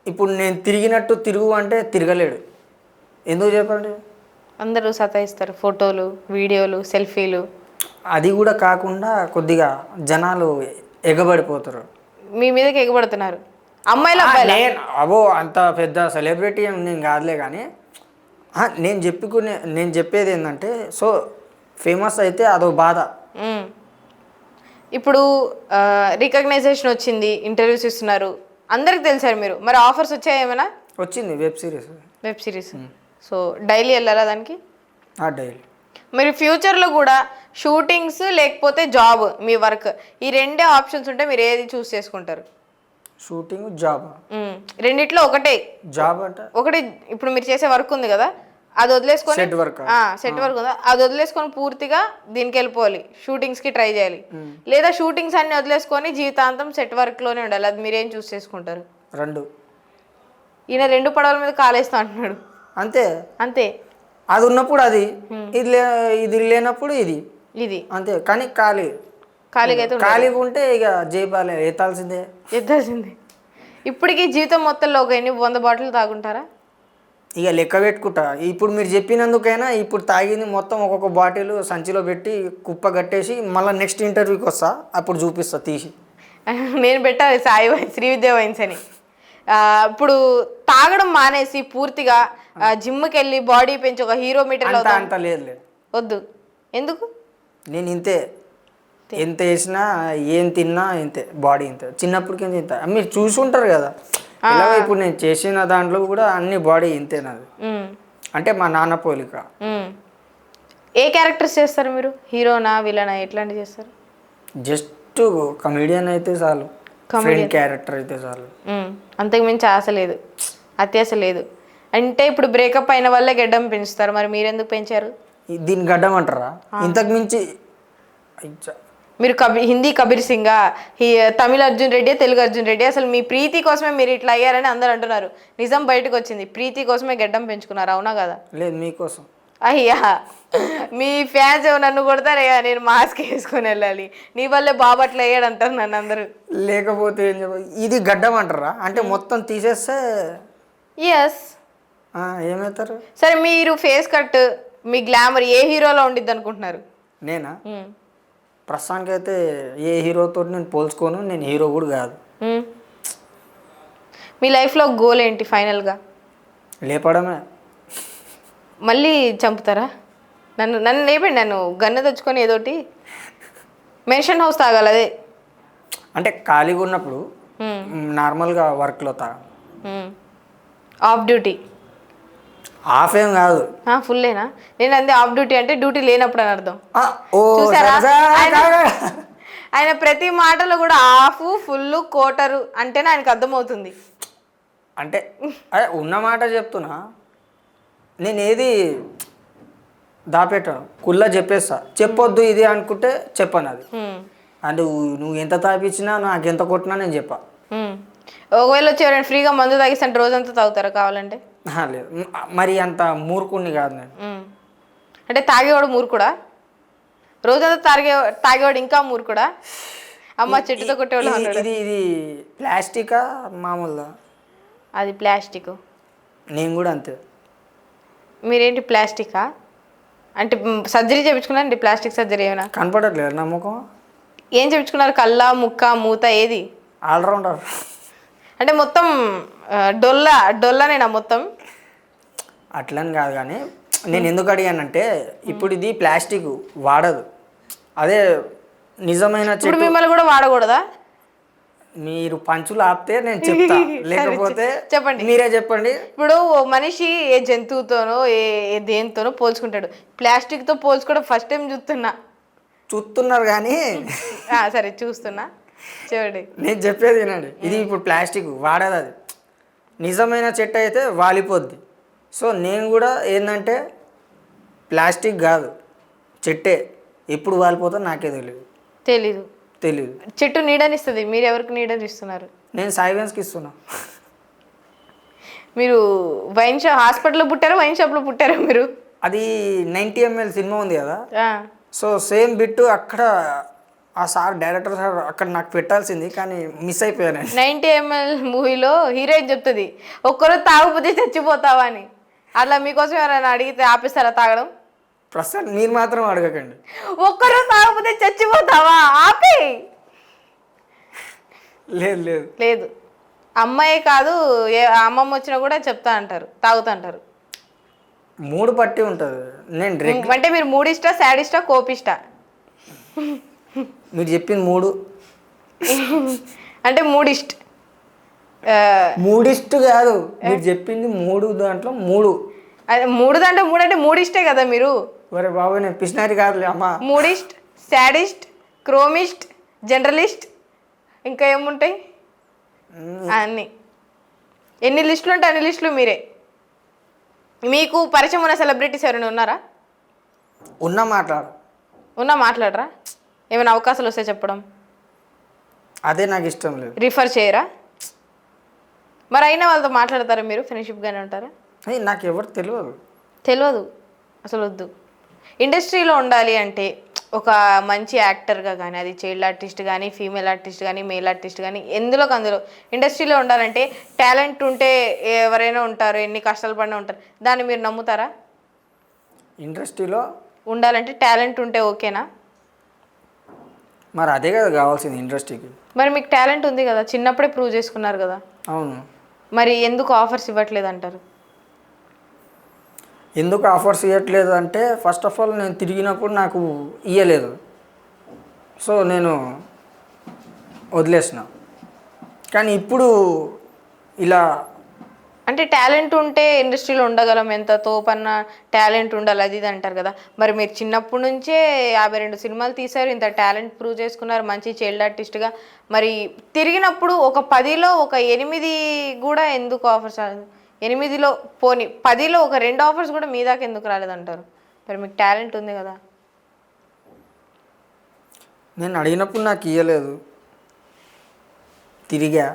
ఇప్పుడు నేను తిరిగినట్టు తిరుగు అంటే తిరగలేడు. ఎందుకు చెప్పండి? అందరూ సతాయిస్తారు, ఫోటోలు, వీడియోలు, సెల్ఫీలు. అది కూడా కాకుండా కొద్దిగా జనాలు ఎగబడిపోతారు. మీ మీదకి ఎగబడుతున్నారు అమ్మాయిలు. అబో అంత పెద్ద సెలబ్రిటీ నేను కాదులే, కానీ నేను చెప్పేది ఏంటంటే, సో ఫేమస్ అయితే అదో బాధ. ఇప్పుడు రికగ్నైజేషన్ వచ్చింది, ఇంటర్వ్యూస్ ఇస్తున్నారు, అందరికి తెలిసారు మీరు. మరి ఆఫర్స్ వచ్చాయి ఏమైనా? వచ్చింది వెబ్ సిరీస్. సో డైలీ వెళ్ళాలా దానికి? డైలీ. మీరు ఫ్యూచర్లో కూడా షూటింగ్స్ లేకపోతే జాబ్ మీ వర్క్ ఈ రెండే ఆప్షన్స్ ఉంటే మీరు ఏది చూస్ చేసుకుంటారు? Shooting, job. రెండిట్లో ఒకటే. జాబ్ అంటే ఒకటి ఇప్పుడు మీరు చేసే వర్క్ ఉంది కదా అది వదిలేసుకొని సెట్ వర్క్. సెట్ వర్క్ ఉందా అది వదిలేసుకొని పూర్తిగా దీనికి వెళ్ళిపోవాలి, షూటింగ్స్కి ట్రై చేయాలి. లేదా షూటింగ్స్ అన్ని వదిలేసుకొని జీవితాంతం సెట్ వర్క్లోనే ఉండాలి, అది మీరేం చూస్ చేసుకుంటారు? రెండు. ఈయన రెండు పడవల మీద కాలేస్తా అంటున్నాడు. అంతే అంతే. అది ఉన్నప్పుడు అది, ఇది లేనప్పుడు ఇది అంతే. కానీ ఖాళీగా అయితే ఖాళీగా ఉంటే ఇక జైబాలే ఎత్తాల్సిందే. ఎత్తాల్సిందే. ఇప్పటికీ జీవితం మొత్తంలో ఒక 100 బాటిల్ తాగుంటారా? ఇక లెక్క పెట్టుకుంటా. ఇప్పుడు మీరు చెప్పినందుకైనా ఇప్పుడు తాగింది మొత్తం ఒక్కొక్క బాటిల్ సంచిలో పెట్టి కుప్ప కట్టేసి మళ్ళీ నెక్స్ట్ ఇంటర్వ్యూకి వస్తా, అప్పుడు చూపిస్తా తీసి. నేను పెట్టాలి సాయి వైన్స్, శ్రీవిద్య వైన్స్ అని. ఇప్పుడు తాగడం మానేసి పూర్తిగా జిమ్కి వెళ్ళి బాడీ పెంచి ఒక హీరో మీటర్ అంత లేదు. వద్దు. ఎందుకు? నేను ఇంతే, ఎంత వేసినా ఏం తిన్నా ఇంతే, బాడీ ఇంతే. చిన్నప్పటికి ఇంత మీరు చూసుంటారు కదా. ఇలాగ ఇప్పుడు నేను చేసిన దాంట్లో కూడా అన్ని బాడీ ఇంతే నాది. అంటే మా నాన్న పోలిక. ఏ క్యారెక్టర్స్ చేస్తారు మీరు? హీరోనా, విలనా, ఎట్లాంటివి చేస్తారు? జస్ట్ కమెడియన్ అయితే చాలు, ఫ్రెండ్ క్యారెక్టర్ అయితే చాలు. అంతకు మించి ఆశ లేదు, అత్యాశ లేదు. అంటే ఇప్పుడు బ్రేకప్ అయిన వాళ్ళే గడ్డం పెంచుతారు, మరి మీరెందుకు పెంచారు? దీన్ని గడ్డం అంటారా? ఇంతకు మించి మీరు హిందీ కబీర్ సింగా, తమిళ అర్జున్ రెడ్డి, తెలుగు అర్జున్ రెడ్డి. అసలు మీ ప్రీతి కోసమే మీరు ఇట్లా అయ్యారని అందరు అంటున్నారు. నిజం బయటకు వచ్చింది, ప్రీతి కోసమే గడ్డం పెంచుకున్నారు, అవునా కదా? లేదు, మీకోసం. అయ్యా, మీ ఫ్యాన్స్ నన్ను కొడతారయ్యా, నేను మాస్క్ వేసుకొని వెళ్ళాలి, నీ వల్లే బాబు అట్లా అయ్యాడు అంటారు నన్ను అందరూ. లేకపోతే ఇది గడ్డం అంటారా? అంటే మొత్తం తీసేస్తే ఎస్ ఏమవుతారు? సరే, మీరు ఫేస్ కట్, మీ గ్లామర్ ఏ హీరోలో ఉండిద్ది అనుకుంటున్నారు? నేనా? ప్రస్తుతానికి అయితే ఏ హీరోతో నేను పోల్చుకోను, నేను హీరో కూడా కాదు. మీ లైఫ్లో గోల్ ఏంటి ఫైనల్గా? లేపడమే. మళ్ళీ చంపుతారా నన్ను లేపండి, నన్ను గన్ను తెచ్చుకొని ఏదోటి మెన్షన్ హౌస్ తాగాలి. అదే అంటే ఖాళీగా ఉన్నప్పుడు నార్మల్గా వర్క్లో ఆఫ్ డ్యూటీ. హాఫ్ ఏం కాదు, ఫుల్లేనా? నేను అంతే, ఆఫ్ డ్యూటీ అంటే డ్యూటీ లేనప్పుడు అని అర్థం. చూసారా? ఆయన ప్రతి మాటలో కూడా ఆఫ్, ఫుల్, కోటరు అంటేనే ఆయనకు అర్థమవుతుంది. అంటే ఉన్న మాట చెప్తున్నా, నేను ఏది దాపెట్టాను, కుల్లా చెప్పేస్తా. చెప్పొద్దు ఇది అనుకుంటే చెప్పను. అది అంటే నువ్వు ఎంత తాపించినా నాకు ఎంత కొట్టినా నేను చెప్పా. ఒకవేళ వచ్చి ఎవరైనా ఫ్రీగా మందు తాగిస్తే రోజంతా తాగుతారా కావాలంటే? లేదు, మరి అంత మూర్ఖుణ్ణి కాదు నేను. అంటే తాగేవాడు మూర్ఖుడా? రోజంతా తాగేవాడు ఇంకా మూర్ఖుడా? అమ్మ చెట్టుతో కొట్టేవాళ్ళు. ఇది ప్లాస్టికా మామూలుగా? అది ప్లాస్టిక్. నేను కూడా అంతే. మీరేంటి ప్లాస్టికా? అంటే సర్జరీ చేయించుకున్నారండి? ప్లాస్టిక్ సర్జరీ ఏమైనా? కనపడట్లేదు నా ముఖం. ఏం చేయించుకున్నారు? కళ్ళ, ముక్క, మూత, ఏది? ఆల్రౌండర్. అంటే మొత్తం డొల్లనేనా మొత్తం? అట్లని కాదు, కానీ నేను ఎందుకు అడిగానంటే ఇప్పుడు ఇది ప్లాస్టిక్ వాడదు, అదే నిజమైన చెట్టు. మిమ్మల్ని కూడా వాడకూడదా? మీరు పంచులు ఆపితే నేను చెప్తా, లేకపోతే చెప్పండి, మీరే చెప్పండి. ఇప్పుడు మనిషి ఏ జంతువుతోనో ఏ దేనితోనో పోల్చుకుంటాడు, ప్లాస్టిక్తో పోల్చుకోవడం ఫస్ట్ టైం చూస్తున్నారు కానీ. సరే చూస్తున్నా, చూడండి. నేను చెప్పేది వినండి. ఇది ఇప్పుడు ప్లాస్టిక్ వాడదు, అది నిజమైన చెట్టు అయితే వాలిపోద్ది. సో నేను కూడా ఏంటంటే ప్లాస్టిక్ కాదు, చెట్టే. ఎప్పుడు వాలిపోతా నాకే తెలీదు. చెట్టు నీడనిస్తుంది, మీరు ఎవరికి నీడనిస్తున్నారు? నేను సాయివెన్స్కి ఇస్తున్నా. మీరు వైన్ షాప్, హాస్పిటల్లో పుట్టారా, వైన్ షాప్లో పుట్టారా మీరు? అది 90 ml సినిమా ఉంది కదా, సో సేమ్ బిట్టు అక్కడ ఆ సార్, డైరెక్టర్ సార్ అక్కడ నాకు పెట్టాల్సింది, కానీ మిస్ అయిపోయాను. 90 ml మూవీలో హీరోయిన్ చెప్తుంది ఒక్కరోజు తాగకపోతే చచ్చిపోతావా అని. అట్లా మీకోసం ఎవరైనా అడిగితే ఆపిస్తారా తాగడం? ప్రస్తుతం మీరు మాత్రం అడగకండి. ఒక్కరోజు తాగకపోతే చచ్చిపోతావా? ఆపే. లేదు, అమ్మాయి కాదు, అమ్మమ్మ వచ్చినా కూడా చెప్తా అంటారు, తాగుతా అంటారు. మూడు పట్టి ఉంటుంది. నేను అంటే మీరు మూడిష్టా, సాడిస్టా, కోపిష్టా? మీరు చెప్పింది మూడు. అంటే మూడిస్ట్ కాదు, మీరు చెప్పింది మూడు, దాంట్లో మూడు. అదే మూడు అంటే మూడిస్టే కదా మీరు. ఒరే బాబు నేను పిసినారి కాదులే అమ్మ. మూడిస్ట్, శాడిస్ట్, క్రోమిస్ట్, జనరలిస్ట్, ఇంకా ఏముంటాయి అన్నీ. ఎన్ని లిస్టులు ఉంటాయి అన్ని లిస్టులు మీరే. మీకు పరిచయం ఉన్న సెలబ్రిటీస్ ఎవరైనా ఉన్నారా? ఉన్న మాట్లాడు. ఉన్నా మాట్లాడరా? ఏమైనా అవకాశాలు వస్తే చెప్పడం అదే నాకు ఇష్టం లేదు. రిఫర్ చేయరా? మరి అయినా వాళ్ళతో మాట్లాడతారా మీరు? ఫ్రెండ్షిప్గానే ఉంటారా? నాకు ఎవరు తెలియదు అసలు. వద్దు. ఇండస్ట్రీలో ఉండాలి అంటే ఒక మంచి యాక్టర్గా కానీ, అది చైల్డ్ ఆర్టిస్ట్ కానీ, ఫీమేల్ ఆర్టిస్ట్ కానీ, మేల్ ఆర్టిస్ట్ కానీ, అందులో ఇండస్ట్రీలో ఉండాలంటే టాలెంట్ ఉంటే ఎవరైనా ఉంటారు, ఎన్ని కష్టాలు పడినా ఉంటారు. దాన్ని మీరు నమ్ముతారా? ఇండస్ట్రీలో ఉండాలంటే టాలెంట్ ఉంటే ఓకేనా? మరి అదే కదా కావాల్సింది ఇండస్ట్రీకి. మరి మీకు టాలెంట్ ఉంది కదా, చిన్నప్పుడే ప్రూవ్ చేసుకున్నారు కదా. అవును. మరి ఎందుకు ఆఫర్స్ ఇవ్వట్లేదు అంటారు? ఎందుకు ఆఫర్స్ ఇవ్వట్లేదు అంటే ఫస్ట్ ఆఫ్ ఆల్ నేను తిరిగినప్పుడు నాకు ఇవ్వలేదు, సో నేను వదిలేసిన. కానీ ఇప్పుడు ఇలా అంటే టాలెంట్ ఉంటే ఇండస్ట్రీలో ఉండగలం, ఎంత తోపన్న టాలెంట్ ఉండాలి అది ఇది అంటారు కదా. మరి మీరు చిన్నప్పటి నుంచే 52 సినిమాలు తీశారు, ఇంత టాలెంట్ ప్రూవ్ చేసుకున్నారు, మంచి చైల్డ్ ఆర్టిస్ట్గా. మరి తిరిగినప్పుడు ఒక 10లో ఒక 8 కూడా ఎందుకు ఆఫర్స్ రాలేదు? 8లో పోనీ 10లో ఒక 2 ఆఫర్స్ కూడా మీ దాకా ఎందుకు రాలేదంటారు? మరి మీకు టాలెంట్ ఉంది కదా. నేను అడిగినప్పుడు నాకు ఇవ్వలేదు, తిరిగా.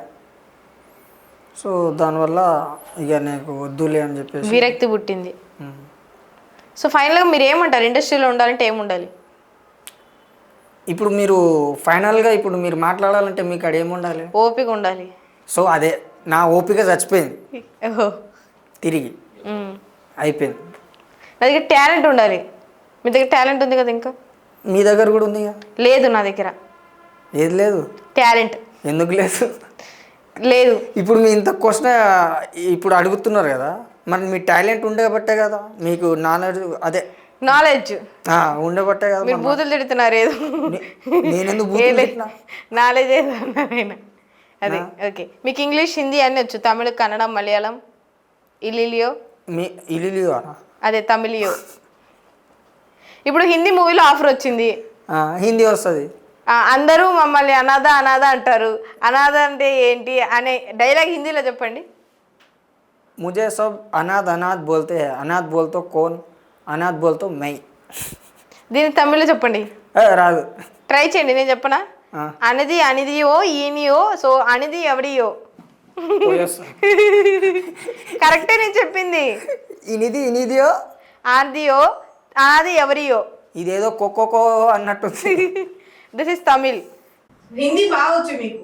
సో దానివల్ల ఇక నాకు వద్దులే అని చెప్పేసి విరక్తి పుట్టింది. సో ఫైనల్గా మీరు ఏమంటారు? ఇండస్ట్రీలో ఉండాలంటే ఏముండాలి? ఇప్పుడు మీరు ఫైనల్గా ఇప్పుడు మీరు మాట్లాడాలంటే మీకు అక్కడ ఏముండాలి? ఓపిక ఉండాలి. సో అదే నా ఓపిక చచ్చిపోయింది ఓహో. తిరిగి అయిపోయింది. నా దగ్గర టాలెంట్ ఉండాలి. మీ దగ్గర టాలెంట్ ఉంది కదా. ఇంకా మీ దగ్గర కూడా ఉంది లేదు. నా దగ్గర ఏది లేదు. టాలెంట్ ఎందుకు లేదు? లేదు. ఇప్పుడు మీ ఇంత క్వశ్చన్ ఇప్పుడు అడుగుతున్నారు కదా, మరి మీ టాలెంట్ ఉండబట్టే కదా మీకు నాలెడ్జ్, అదే నాలెడ్జ్ ఉండబట్టే కదా. మీరు బూతులు తిడుతున్నారు ఏదో. నేనెందుకు నాలెడ్జ్ ఏదో అన్నారు. అదే ఓకే. మీకు ఇంగ్లీష్, హిందీ అన్నీ వచ్చు? తమిళ, కన్నడ, మలయాళం, ఇలిలియో. ఇలిలియో అదే తమిళియో. ఇప్పుడు హిందీ మూవీలో ఆఫర్ వచ్చింది, హిందీ వస్తుంది. అందరూ మమ్మల్ని అనాథ అనాథ అంటారు. అనాథ అంటే ఏంటి అనే డైలాగ్ హిందీలో చెప్పండి. मुझे सब अनाथ अनाथ बोलते हैं, अनाथ बोल तो कौन, अनाथ बोल तो मैं. దీన్ని తమిళ్లో చెప్పండి. రాదు. ట్రై చేయండి, నేను చెప్పనా? అనేది అనిదియో ఈనియో. సో అనేది ఎవడియో. కరెక్టే నేను చెప్పింది. ఇనిదియో ఆదియో ఆది ఎవరియో. ఇదేదో కోకో అన్నట్టు. This is Tamil. హిందీ బాగా వచ్చు మీకు?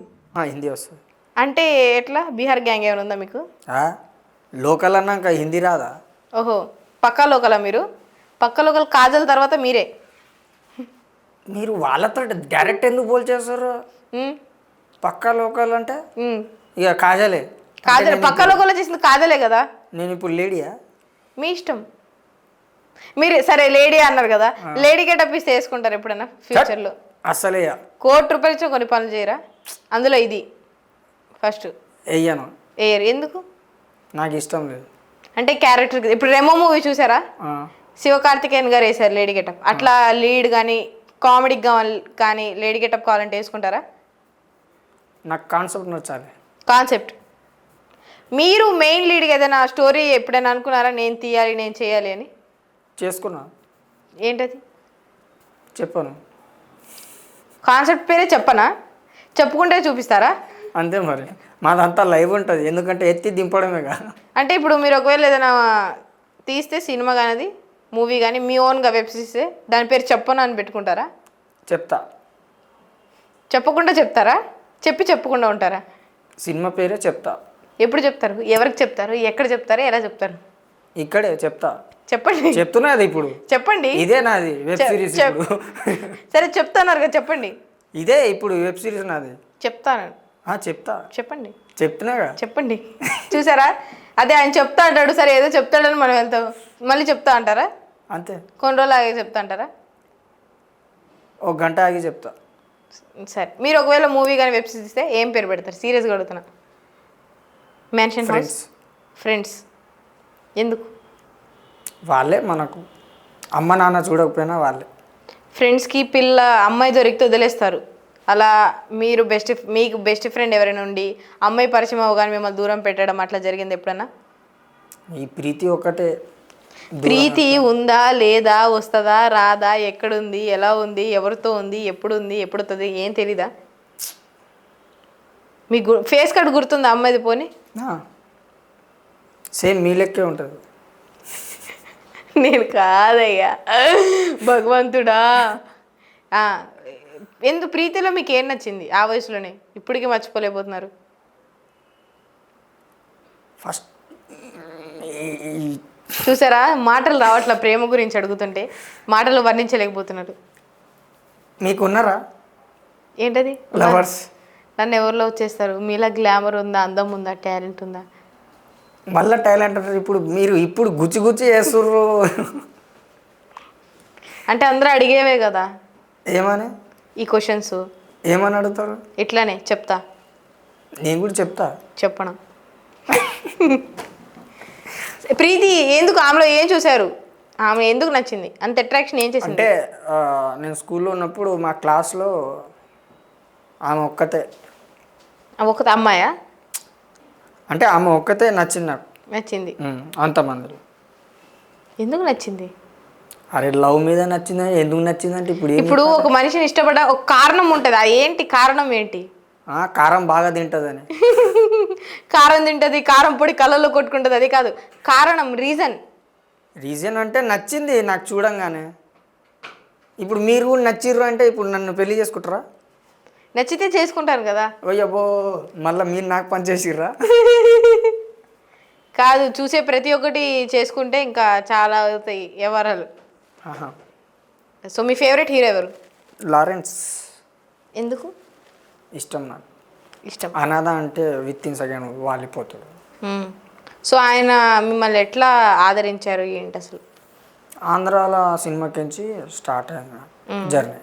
హిందీ వస్తుంది. అంటే ఎట్లా? బీహార్ గ్యాంగ్ ఏమైనా ఉందా మీకు? లోకల్ అన్నాక హిందీ రాదా? ఓహో, పక్కా లోకలా మీరు? పక్క లోకల్ కాజల్ తర్వాత మీరే. మీరు వాళ్ళతో డైరెక్ట్ ఎందుకు పోల్ చేస్తారు? పక్కా లోకల్ అంటే ఇక కాజలే. కాజల్ పక్క లోకల్లో చేసింది కాజలే కదా. నేను ఇప్పుడు లేడీయా? మీ ఇష్టం. మీరు సరే లేడీ అన్నారు కదా, లేడీ గెటప్ ఇస్తే వేసుకుంటారు ఎప్పుడైనా ఫ్యూచర్లో? అసలే ₹1,00,00,000 ఇచ్చి కొన్ని పనులు చేయరా? అందులో ఇది ఫస్ట్ వెయ్యను. ఏయర్ ఎందుకు? నాకు ఇష్టం లేదు. అంటే క్యారెక్టర్. ఇప్పుడు రెమో మూవీ చూసారా? శివకార్తికేయన్ గారు వేసారు లేడీ గెటప్. అట్లా లీడ్ కానీ కామెడీకి కానీ లేడీ గెటప్ కావాలంటే వేసుకుంటారా? నాకు కాన్సెప్ట్ నచ్చాలి. కాన్సెప్ట్. మీరు మెయిన్ లీడ్గా ఏదైనా స్టోరీ ఎప్పుడైనా అనుకున్నారా, నేను తీయాలి నేను చేయాలి అని? చేసుకున్నా. ఏంటది? చెప్పను. కాన్సెప్ట్ పేరే చెప్పనా? చెప్పుకుంటే చూపిస్తారా? అంతే మరి. మాదంతా లైవ్ ఉంటుంది, ఎందుకంటే ఎత్తి దింపడమే కదా. అంటే ఇప్పుడు మీరు ఒకవేళ ఏదైనా తీస్తే సినిమా కానీ మూవీ కానీ మీ ఓన్గా వెబ్ సిరీస్, దాని పేరు చెప్పను అని పెట్టుకుంటారా? చెప్తా. చెప్పకుండా చెప్తారా? చెప్పకుండా ఉంటారా? సినిమా పేరే చెప్తా. ఎప్పుడు చెప్తారు? ఎవరికి చెప్తారు? ఎక్కడ చెప్తారు? ఎలా చెప్తారు? ఇక్కడే చెప్తా. చెప్పండి. చెప్తున్నా అది ఇప్పుడు. చెప్పండి. ఇదే నాది వెబ్ సిరీస్ ఇప్పుడు. సరే చెప్తాన్నారు కదా, చెప్పండి. ఇదే ఇప్పుడు వెబ్ సిరీస్ నాది. చెప్తాను. చెప్తా. చెప్పండి. చెప్తున్నాగా. చెప్పండి. చూసారా? అదే ఆయన చెప్తా అంటాడు, సరే ఏదో చెప్తాడని మనం వెళ్తాం, మళ్ళీ చెప్తా అంటారా? అంతే. కొన్ని రోజులు ఆగి చెప్తా అంటారా? 1 గంట ఆగి చెప్తా. సరే, మీరు ఒకవేళ మూవీ కానీ వెబ్ సిరీస్ ఇస్తే ఏం పేరు పెడతారు? సీరియస్గా అడుగుతున్నా. Mansion house, friends. ఎందుకు? వాళ్ళే మనకు అమ్మ నాన్న చూడకపోయినా వాళ్ళే. ఫ్రెండ్స్కి పిల్ల అమ్మాయి దొరికితే వదిలేస్తారు. అలా మీరు మీకు బెస్ట్ ఫ్రెండ్ ఎవరైనా ఉండి అమ్మాయి పరిచయం అవగానే మిమ్మల్ని దూరం పెట్టడం అట్లా జరిగింది ఎప్పుడన్నా? ఈ ప్రీతి ఒక్కటే ప్రీతి ఉందా లేదా, వస్తుందా రాదా, ఎక్కడుంది, ఎలా ఉంది, ఎవరితో ఉంది, ఎప్పుడు వస్తుంది ఏం తెలీదా? మీ ఫేస్ కట్ గుర్తుందా అమ్మాయిది? పోనీ సేమ్ మీ లెక్కే ఉంటుంది. నేను కాదయ్యా, భగవంతుడా. ఎందుకు ప్రీతిలో మీకు ఏం నచ్చింది ఆ వయసులోనే ఇప్పటికీ మర్చిపోలేకపోతున్నారు? ఫస్ట్ చూసారా, మాటలు రావట్లా ప్రేమ గురించి అడుగుతుంటే, మాటలు వర్ణించలేకపోతున్నారు. మీకు ఉన్నారా ఏంటది? లవర్స్? నన్ను ఎవరు లవ్ చేస్తారు? మీలా గ్లామర్ ఉందా, అందం ఉందా, టాలెంట్ ఉందా? మళ్ళీ టాలెంట్ అంటారు. మీరు గుచ్చి గుచ్చి చేస్తుర్రు. అంటే అందరూ అడిగేవే కదా ఏమని ఈ క్వశ్చన్స్. ఏమని అడుగుతారు? ఇట్లానే చెప్తా. నేను కూడా చెప్తా. చెప్పను. ప్రీతి ఎందుకు, ఆమెలో ఏం చూశారు? ఆమె ఎందుకు నచ్చింది? అంత అట్రాక్షన్ ఏం చేసింది? అంటే నేను స్కూల్లో ఉన్నప్పుడు మా క్లాస్లో ఆమె ఒక్కతే. ఒక అమ్మాయా? అంటే ఆమె ఒక్కతే నచ్చింది నాకు. నచ్చింది అంతమంది. ఎందుకు నచ్చింది? అరే లవ్ మీద నచ్చిందా, ఎందుకు నచ్చిందంటే ఇప్పుడు ఒక మనిషిని ఇష్టపడ ఒక కారణం ఉంటుంది. అది ఏంటి కారణం? ఏంటి? కారం బాగా తింటుందని. కారం తింటది, కారం పొడి కళ్ళల్లో కొట్టుకుంటుంది, అది కాదు కారణం. రీజన్ అంటే నచ్చింది నాకు చూడంగానే. ఇప్పుడు మీరు కూడా నచ్చిర్రు అంటే ఇప్పుడు నన్ను పెళ్లి చేసుకుంటారా? నచ్చితే చేసుకుంటారు కదా. ఓయ్యబ్బో, మళ్ళీ మీరు నాకు పని చేసిర్రా? కాదు, చూసే ప్రతి ఒక్కటి చేసుకుంటే ఇంకా చాలా అవుతాయి వ్యవహారాలు. సో మీ ఫేవరెట్ హీరో ఎవరు? లారెన్స్. ఎందుకు ఇష్టం నాకు. ఇష్టం. అనాథ అంటే విత్ ఇన్ సెకండ్ వాలిపోతాడు. సో ఆయన మిమ్మల్ని ఎట్లా ఆదరించారు ఏంటి అసలు? ఆంధ్రాలో సినిమాకించి స్టార్ట్ అయింది జర్నీ.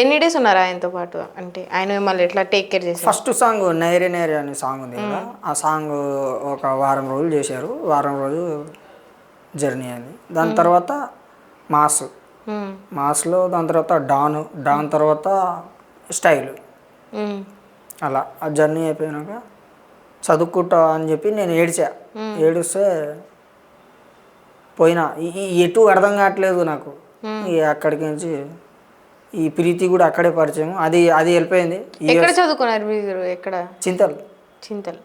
ఎన్ని డేస్ ఉన్నారు ఆయనతో పాటు? అంటే ఆయన మిమ్మల్ని ఎట్లా టేక్ కేర్ చేశారు? ఫస్ట్ సాంగ్ నైరే నైరే అనే సాంగ్ ఉంది కదా, ఆ సాంగ్ ఒక వారం రోజులు చేశారు. వారం రోజులు జర్నీ అయింది. దాని తర్వాత మాస్లో, దాని తర్వాత డాన్ తర్వాత స్టైల్. అలా ఆ జర్నీ అయిపోయినాక చదువుకుంటా అని చెప్పి నేను ఏడిస్తే పోయినా. ఎటు అర్థం కావట్లేదు నాకు. అక్కడికి నుంచి ఈ ప్రీతి కూడా అక్కడే పరిచయం. అది వెళ్ళిపోయింది. ఎక్కడ చదువుకున్నారు మీరు? ఎక్కడ? చింతల్.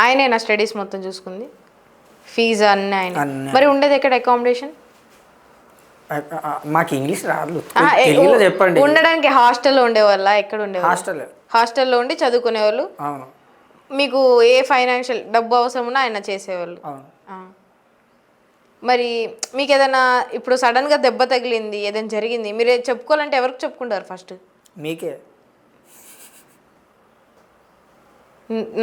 ఆయనే నా స్టడీస్ మొత్తం చూసుకుంది, ఫీజు అన్నీ ఆయన. మరి ఉండేది ఎక్కడ అకామిడేషన్? మాకు ఇంగ్లీష్ రాదు, చెప్పండి. ఉండడానికి హాస్టల్లో ఉండేవాళ్ళ? ఎక్కడ ఉండేవాళ్ళు? హాస్టల్లో ఉండి చదువుకునేవాళ్ళు. అవును. మీకు ఏ ఫైనాన్షియల్ డబ్బు అవసరం ఉన్నా ఆయన చేసేవాళ్ళు. మరి మీకు ఏదైనా ఇప్పుడు సడన్గా దెబ్బ తగిలింది, ఏదైనా జరిగింది, మీరు చెప్పుకోవాలంటే ఎవరికి చెప్పుకుంటారు ఫస్ట్? మీకే.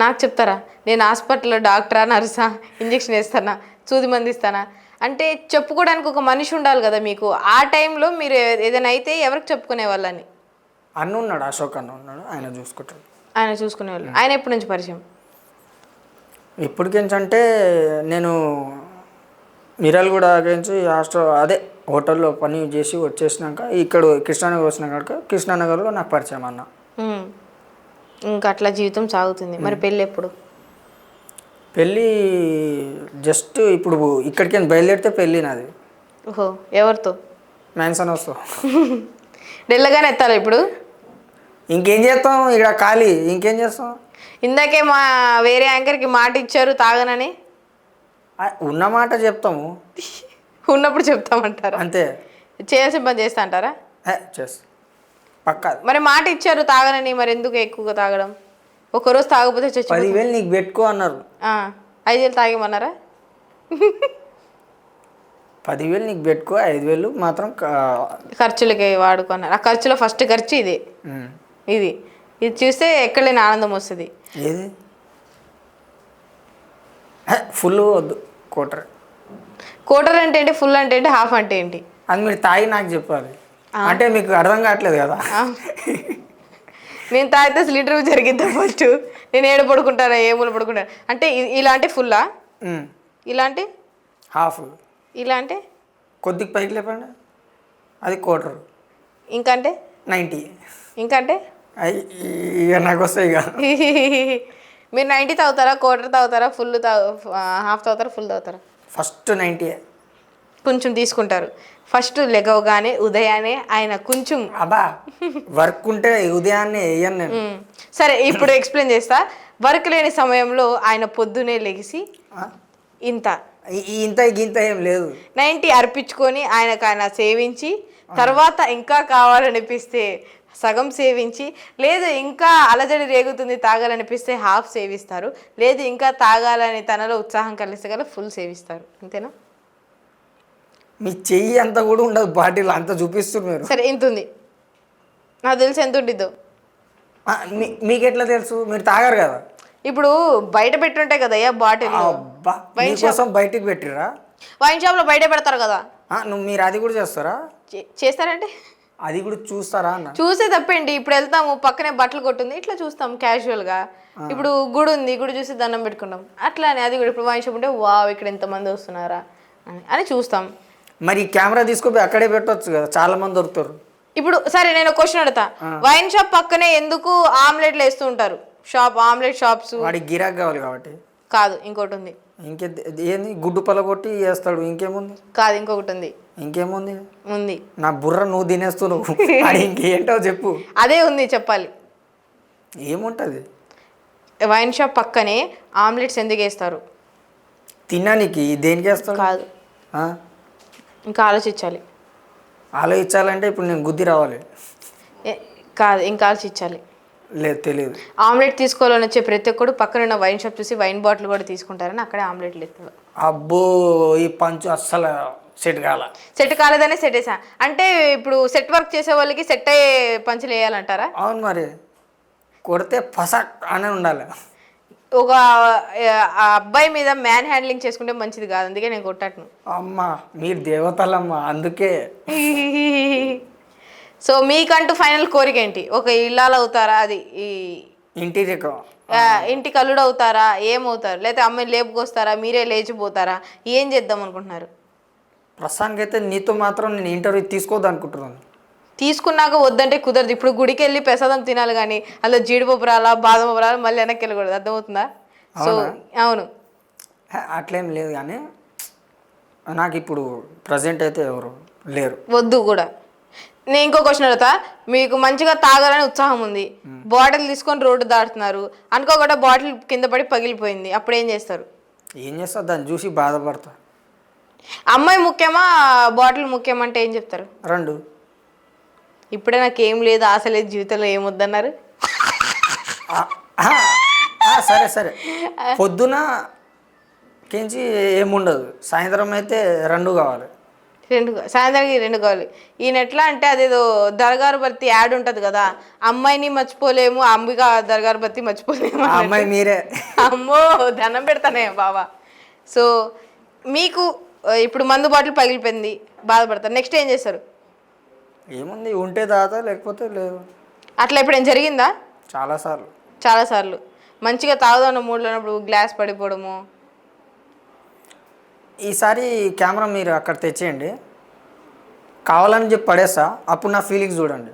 నాకు చెప్తారా? నేను హాస్పిటల్లో డాక్టరా, నర్సా, ఇంజక్షన్ వేస్తానా, సూది మంది ఇస్తానా అంటే చెప్పుకోవడానికి ఒక మనిషి ఉండాలి కదా మీకు. ఆ టైంలో మీరు ఏదైనా అయితే ఎవరికి చెప్పుకునే వాళ్ళని? అన్న ఉన్నాడు, అశోక్ అన్న ఉన్నాడు, ఆయన చూసుకుంటాడు. ఆయన చూసుకునేవాళ్ళు. ఆయన ఎప్పటి నుంచి పరిచయం? ఇప్పటికించంటే నేను మిర్యాలగూడ నుంచి హోటల్లో పని చేసి వచ్చేసినాక ఇక్కడ కృష్ణానగర్ వచ్చినాక కృష్ణానగర్లో నాకు పరిచయం అన్న. ఇంకా అట్లా జీవితం సాగుతుంది. మరి పెళ్ళి ఎప్పుడు? పెళ్ళి జస్ట్ ఇప్పుడు ఇక్కడికి బయలుదేరితే పెళ్ళి నాది. ఓహో, ఎవరితో? మ్యాన్సన్ వస్తా. డెల్లగానే ఎత్తాలి ఇప్పుడు. ఇంకేం చేస్తాం ఇక్కడ ఖాళీ, ఇంకేం చేస్తాం? ఇందాకే మా వేరే యాంకర్కి మాట ఇచ్చారు తాగనని. ఉన్న మాట చెప్తాము, ఉన్నప్పుడు చెప్తామంటారా? అంతే. చేయాల్సిన పని చేస్తా అంటారా? చేస్తా పక్కా. మరి మాట ఇచ్చారు తాగనని, మరి ఎందుకు ఎక్కువగా తాగడం? ఒకరోజు తాగకపోతే 10,000 నీకు పెట్టుకో అన్నారు. 5,000 తాగేమన్నారా? 10,000 నీకు పెట్టుకో, 5,000 మాత్రం ఖర్చులకి వాడుకున్నారు. ఆ ఖర్చులో ఫస్ట్ ఖర్చు ఇది. ఇది చూస్తే ఎక్కడలేని ఆనందం వస్తుంది. ఏది ఫుల్ వద్దు, కోటర్ అంటే ఏంటి, ఫుల్ అంటే ఏంటి, హాఫ్ అంటే ఏంటి? అది మీరు తాగి నాకు చెప్పాలి. అంటే మీకు అర్థం కావట్లేదు కదా. నేను తాగితే అసలు ఇంటర్వ్యూ జరిగిద్దా ఫస్ట్? నేను ఏడు పడుకుంటారా, ఏ మూల పడుకుంటారా? అంటే ఇలాంటి ఫుల్లా, ఇలాంటి హాఫ్, ఇలా అంటే కొద్దిగా పైకి లేపండి, అది క్వార్టర్. ఇంకంటే 90. ఇంకంటే ఇక నాకు వస్తాయి ఇక. మీరు 90 తాగుతారా, క్వార్టర్ తాగుతారా, ఫుల్ హాఫ్ తాగుతారా, ఫుల్ తాగుతారా? ఫస్ట్ 90. కొంచెం తీసుకుంటారు. ఫస్ట్ లెగవగానే ఉదయాన్నే ఆయన కొంచెం అబ్బా వర్క్ ఉంటే ఉదయాన్నే వేయను నేను. సరే ఇప్పుడు ఎక్స్ప్లెయిన్ చేస్తా. వర్క్ లేని సమయంలో ఆయన పొద్దునే లెగిసి ఇంత ఇంత గింత ఏం లేదు. 90 అర్పించుకొని ఆయన సేవించి, తర్వాత ఇంకా కావాలనిపిస్తే సగం సేవించి, లేదు ఇంకా అలజడి రేగుతుంది తాగాలనిపిస్తే హాఫ్ సేవిస్తారు, లేదు ఇంకా తాగాలని తనలో ఉత్సాహం కలిస్తే గల ఫుల్ సేవిస్తారు. అంతేనా? మీ చెయ్యి అంతా కూడా ఉండదు బాటిల్, అంతా చూపిస్తారు మీరు. సరే ఇంత ఉంది, నాకు తెలిసి ఎంత ఉండిద్దో. మీకు ఎట్లా తెలుసు? మీరు తాగారు కదా. ఇప్పుడు బయట పెట్టుంటాయి కదా బాటిల్. అబ్బా మీకోసం బయటికి పెట్టిరా? వైన్ షాప్లో బయట పెడతారు కదా. మీరు అది కూడా చేస్తారా? చేస్తారంటే అది కూడా చూస్తారా అన్న? చూసే తప్పేంటి? ఇప్పుడు వెళ్తాము, పక్కనే బట్టలు కొట్టుంది, ఇట్లా చూస్తాం క్యాజువల్గా. ఇప్పుడు గుడి ఉంది, గుడి చూసి దండం పెట్టుకుంటాం, అట్లానే అది కూడా ఇప్పుడు వైన్ షాప్ ఉంటే వావ్ ఇక్కడ ఎంతమంది వస్తున్నారా అని చూస్తాం. మరి కెమెరా తీసుకుపోయి అక్కడే పెట్టవచ్చు కదా, చాలా మంది దొరుకుతారు. ఇప్పుడు సరే నేను క్వశ్చన్ అడుగుతా, వైన్ షాప్ పక్కనే ఎందుకు ఆమ్లెట్లు వేస్తూ ఉంటారు? ఆమ్లెట్ షాప్స్ వాడికి గిరాక్ కావాలి కాబట్టి. కాదు, ఇంకోటి ఉంది. ఏంది? గుడ్డు పలగొట్టి వేస్తాడు. ఇంకేముంది? కాదు, ఇంకొకటి ఉంది. ఇంకేముంది? ఉంది. నా బుర్ర నువ్వు తినేస్తున్నావు. అది ఇంకేంటో చెప్పు. అదే ఉంది, చెప్పాలి. ఏముంటది? వైన్ షాప్ పక్కనే ఆమ్లెట్స్ ఎందుకు వేస్తారు? తినడానికి. దేనికి వేస్తాడు? కాదు, ఇంకా ఆలోచించాలి. ఆలోచించాలంటే ఇప్పుడు నేను గుద్ది రావాలి. కాదు, ఇంకా ఆలోచించాలి. లేదు, తెలియదు. ఆమ్లెట్ తీసుకోవాలని వచ్చే ప్రతి ఒక్కడు పక్కన వైన్ షాప్ చూసి వైన్ బాటిల్ కూడా తీసుకుంటారని అక్కడే ఆమ్లెట్లు ఎత్తాడు. అబ్బో ఈ పంచు అస్సలు సెట్ కాలేదనే సెట్ వేసా. అంటే ఇప్పుడు సెట్ వర్క్ చేసే వాళ్ళకి సెట్ అయ్యే పంచులు వేయాలంటారా? అవును, మరి కొడితే ఫసక్ అనే ఉండాలి. ఒక అబ్బాయి మీద మ్యాన్ హ్యాండ్లింగ్ చేసుకుంటే మంచిది కాదు, అందుకే నేను కొట్టను. అమ్మా మీరు దేవతలమ్మా, అందుకే. సో మీకంటూ ఫైనల్ కోరిక ఏంటి? ఒక ఇల్లాలు అవుతారా? అది ఇంటికి అల్లుడు అవుతారా? ఏమవుతారు? లేకపోతే అమ్మాయిని లేపుకొస్తారా? మీరే లేచిపోతారా? ఏం చేద్దాం అనుకుంటున్నారు? ప్రస్తుతానికి అయితే నీతో మాత్రం నేను ఇంటర్వ్యూ తీసుకోవద్దు అనుకుంటున్నాను. తీసుకున్నాక వద్దంటే కుదరదు. ఇప్పుడు గుడికి వెళ్ళి ప్రసాదం తినాలి, కానీ అందులో జీడిపప్పు రాలా, బాదం రాలా, మళ్ళీ వెనక్కి వెళ్ళకూడదు. అర్థమవుతుందా? సో అవును, అట్లేం లేదు, కానీ నాకు ఇప్పుడు ప్రజెంట్ అయితే ఎవరు లేరు. వద్దు కూడా. నేను ఇంకో క్వశ్చన్ అడుగుతా. మీకు మంచిగా తాగాలని ఉత్సాహం ఉంది, బాటిల్ తీసుకొని రోడ్డు దాటుతున్నారు, అనుకోకుండా బాటిల్ కింద పడి పగిలిపోయింది, అప్పుడు ఏం చేస్తారు? ఏం చేస్తా? దాన్ని చూసి బాధపడతా. అమ్మాయి ముఖ్యమా, బాటిల్ ముఖ్యమంటే ఏం చెప్తారు? రెండు. ఇప్పుడే నాకేం లేదు, ఆశ లేదు, జీవితంలో ఏమొద్దన్నారు? సరే సరే, పొద్దున కించి ఏముండదు, సాయంత్రం అయితే రెండు కావాలి. సాయంత్రానికి రెండు కావాలి. ఈయన ఎట్లా అంటే అదేదో దర్గారు బత్తి యాడ్ ఉంటుంది కదా, అమ్మాయిని మర్చిపోలేము, అంబిక దర్గారు బత్తి మర్చిపోలేము. అమ్మాయి మీరే. అమ్మో దండం పెడతానే బాబా. సో మీకు ఇప్పుడు మందు బాటిల్ పగిలిపోయింది, బాధపడతారు, నెక్స్ట్ ఏం చేస్తారు? ఏముంది, ఉంటే దాదా, లేకపోతే లేదు. అట్లా ఇప్పుడు ఏం జరిగిందా? చాలాసార్లు మంచిగా తాగుదాం మూడ్లో ఉన్నప్పుడు గ్లాస్ పడిపోవడము. ఈసారి కెమెరా మీరు అక్కడ తెచ్చేయండి, కావాలని చెప్పి పడేస్తా, అప్పుడు నా ఫీలింగ్స్ చూడండి.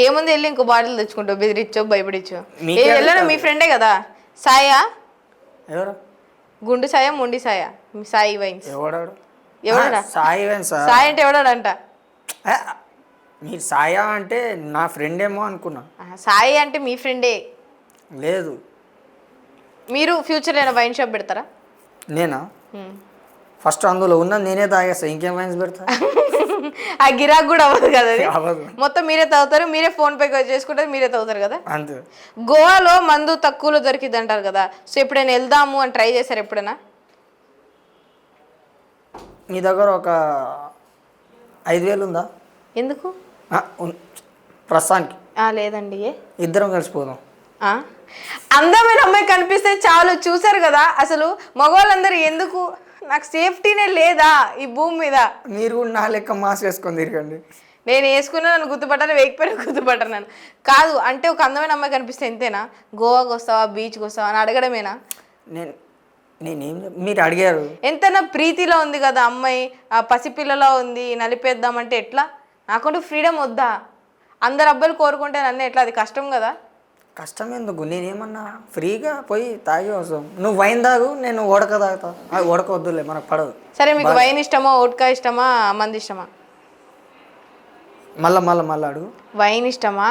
ఏముంది, వెళ్ళి ఇంకో బాటిల్ తెచ్చుకుంటావు, బెదిరించో భయపడిచ్చో. వెళ్ళాను, మీ ఫ్రెండే కదా సాయా? ఎవరు? గుండు సాయా, మొండి సాయా? సాయి వైన్స్. ఎవడా సాయి వైన్స్? సాయి అంటే ఎవడాడంట? మీరు సాయా అంటే నా ఫ్రెండ్ ఏమో అనుకున్నా. సాయి అంటే మీ ఫ్రెండే. లేదు. మీరు ఫ్యూచర్లో ఏమైనా వైన్ షాప్ పెడతారా? నేనా? ఫస్ట్ అందులో ఉన్న నేనే తాగేస్తా, ఇంకేం వైన్స్ పెడతా? ఆ గిరాక్ కూడా అవ్వదు కదా, అవ్వదు. మొత్తం మీరే తాగుతారు, మీరే ఫోన్ పే చేసుకుంటారు, మీరే తాగుతారు కదా. అంతే. గోవాలో మందు తక్కువలో దొరికిద్ది అంటారు కదా, సో ఎప్పుడైనా వెళ్దాము అని ట్రై చేశారు ఎప్పుడైనా? మీ దగ్గర ఒక 5,000 ఉందా? ఎందుకు? ప్రస్తుతానికి లేదండి. ఇద్దరం కలిసిపోదాం. అందమైన అమ్మాయి కనిపిస్తే చాలు, చూసారు కదా. అసలు మగవాళ్ళందరూ ఎందుకు, నాకు సేఫ్టీనే లేదా ఈ భూమి మీద? మీరు కూడా నా లెక్క మాస్క్ వేసుకొని తిరగండి. నేను వేసుకున్నా నన్ను గుర్తుపట్టాను, వేయకపోయినా గుర్తుపట్టను. కాదు అంటే ఒక అందమైన అమ్మాయి కనిపిస్తే ఎంతేనా, గోవాకి వస్తావా, బీచ్కి వస్తావా అని అడగడమేనా? మీరు అడిగారు. ఎంతైనా ప్రీతిలో ఉంది కదా అమ్మాయి, ఆ పసిపిల్లలో ఉంది, నలిపేద్దామంటే ఎట్లా? నాకంటూ ఫ్రీడమ్ వద్దా? అందరు అబ్బాయిలు కోరుకుంటే నన్ను ఎట్లా? అది కష్టం కదా. కష్టం ఎందుకు, నేనేమన్నా ఫ్రీగా పోయి తాగి వస్తాం. నువ్వు వైన్ తాగు, నేను ఓడక తాగుతా. అది ఓడక వద్దులే, మనకు పడదు. సరే, మీకు వైన్ ఇష్టమా, ఓట్కా ఇష్టమా, మందు ఇష్టమా? మళ్ళా అడుగు. వైన్ ఇష్టమా,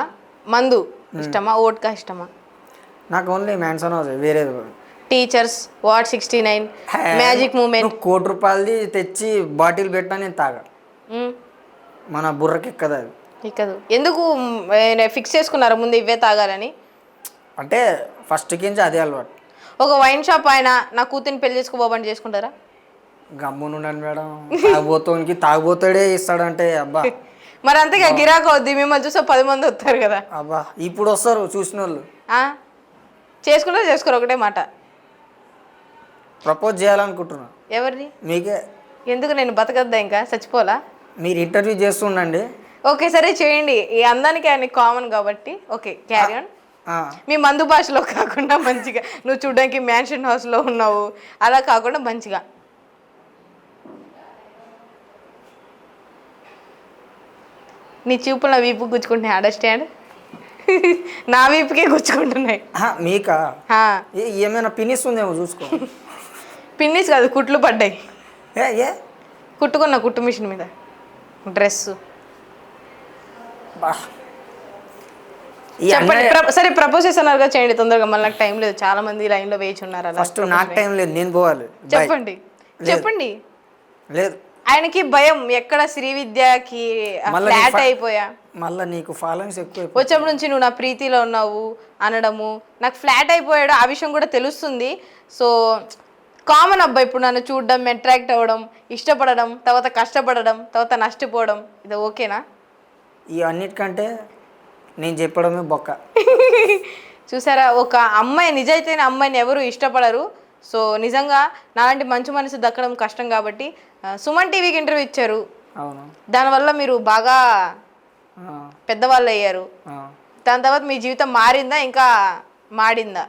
మందు ఇష్టమా, ఓట్కా ఇష్టమా? నాకు ఓన్లీ మ్యాన్సన్ హౌస్, వేరేది. Teachers, what 69, magic moment. ₹1,00,00,000 తెచ్చి బాటిల్ పెట్టినా నేను తాగా. మన బుర్రకి ఎక్కదు అది. ఎక్కదు ఎందుకు? ఫిక్స్ చేసుకున్నారా ముందు ఇవే తాగాలని? అంటే ఫస్ట్ కించి అదే అలవాటు. ఒక వైన్ షాప్ ఆయన నా కూతురిని పెళ్లి చేసుకోబోబండి చేసుకుంటారా? గమ్మునుండండి మేడం. తాగుబోతాడే ఇస్తాడంటే అబ్బా. మరి అంతేగా గిరాక వద్ది, మిమ్మల్ని చూస్తే 10 మంది వస్తారు కదా. అబ్బా ఇప్పుడు వస్తారు చూసిన వాళ్ళు. చేసుకుంటారా చేసుకోరు? ఒకటే మాట. ప్రపోజ్ చేయాలనుకుంటున్నా. ఎవరిని? మీకే. ఎందుకు? నేను బతకద్దా ఇంకా? చచ్చిపోలా? మీరు ఇంటర్వ్యూ చేస్తుండండి. ఓకే సరే చేయండి. ఈ అందానికి ఆయన కామన్ కాబట్టి ఓకే, క్యారీ ఆన్. మీ మందు భాషలో కాకుండా మంచిగా, నువ్వు చూడడానికి మ్యాన్షన్ హౌస్లో ఉన్నావు అలా కాకుండా మంచిగా. నీ చూపులు నా వీపు గుచ్చుకుంటున్నాయి, అండర్స్టాండ్? నా వీపుకే గుచ్చుకుంటున్నాయి. మీకా? ఏమైనా పినిస్ ఉందేమో చూసుకో. పిన్నిస్ కాదు, కుట్లు పడ్డాయి. ఏ కుట్టుకున్న కుట్టు మిషన్ మీద డ్రెస్. చెప్పండి. సరే ప్రపోజ్ చేస్తున్నారుగా, చేయండి తొందరగా, మళ్ళీ నాకు టైం లేదు, చాలా మంది లైన్లో వేచి ఉన్నారు. అలా ఫస్ట్ నాకు టైం లేదు, నేను పోవాలి. చెప్పండి. లేదు, ఆయనకి భయం ఎక్కడ శ్రీవిద్యకి ఫ్లాట్ అయిపోయా. మళ్ళీ నీకు ఫాలోయింగ్స్ ఎక్కువ వచ్చేప్పటి నుంచి నువ్వు నా ప్రీతిలో ఉన్నావు అనడము, నాకు ఫ్లాట్ అయిపోయాడు ఆ విషయం కూడా తెలుస్తుంది. సో కామన్ అబ్బాయి ఇప్పుడు నన్ను చూడడం, అట్రాక్ట్ అవ్వడం, ఇష్టపడడం, తర్వాత కష్టపడడం, తర్వాత నష్టపోవడం, ఇది ఓకేనా? ఈ అన్నిటికంటే నేను చెప్పడమే బొక్క. చూసారా, ఒక అమ్మాయి నిజాయితీన అమ్మాయిని ఎవరు ఇష్టపడరు. సో నిజంగా నాలాంటి మంచి మనసు దక్కడం కష్టం కాబట్టి సుమన్ టీవీకి ఇంటర్వ్యూ ఇచ్చారు. అవును, దానివల్ల మీరు బాగా పెద్దవాళ్ళు అయ్యారు. దాని తర్వాత మీ జీవితం మారిందా ఇంకా మాడిందా?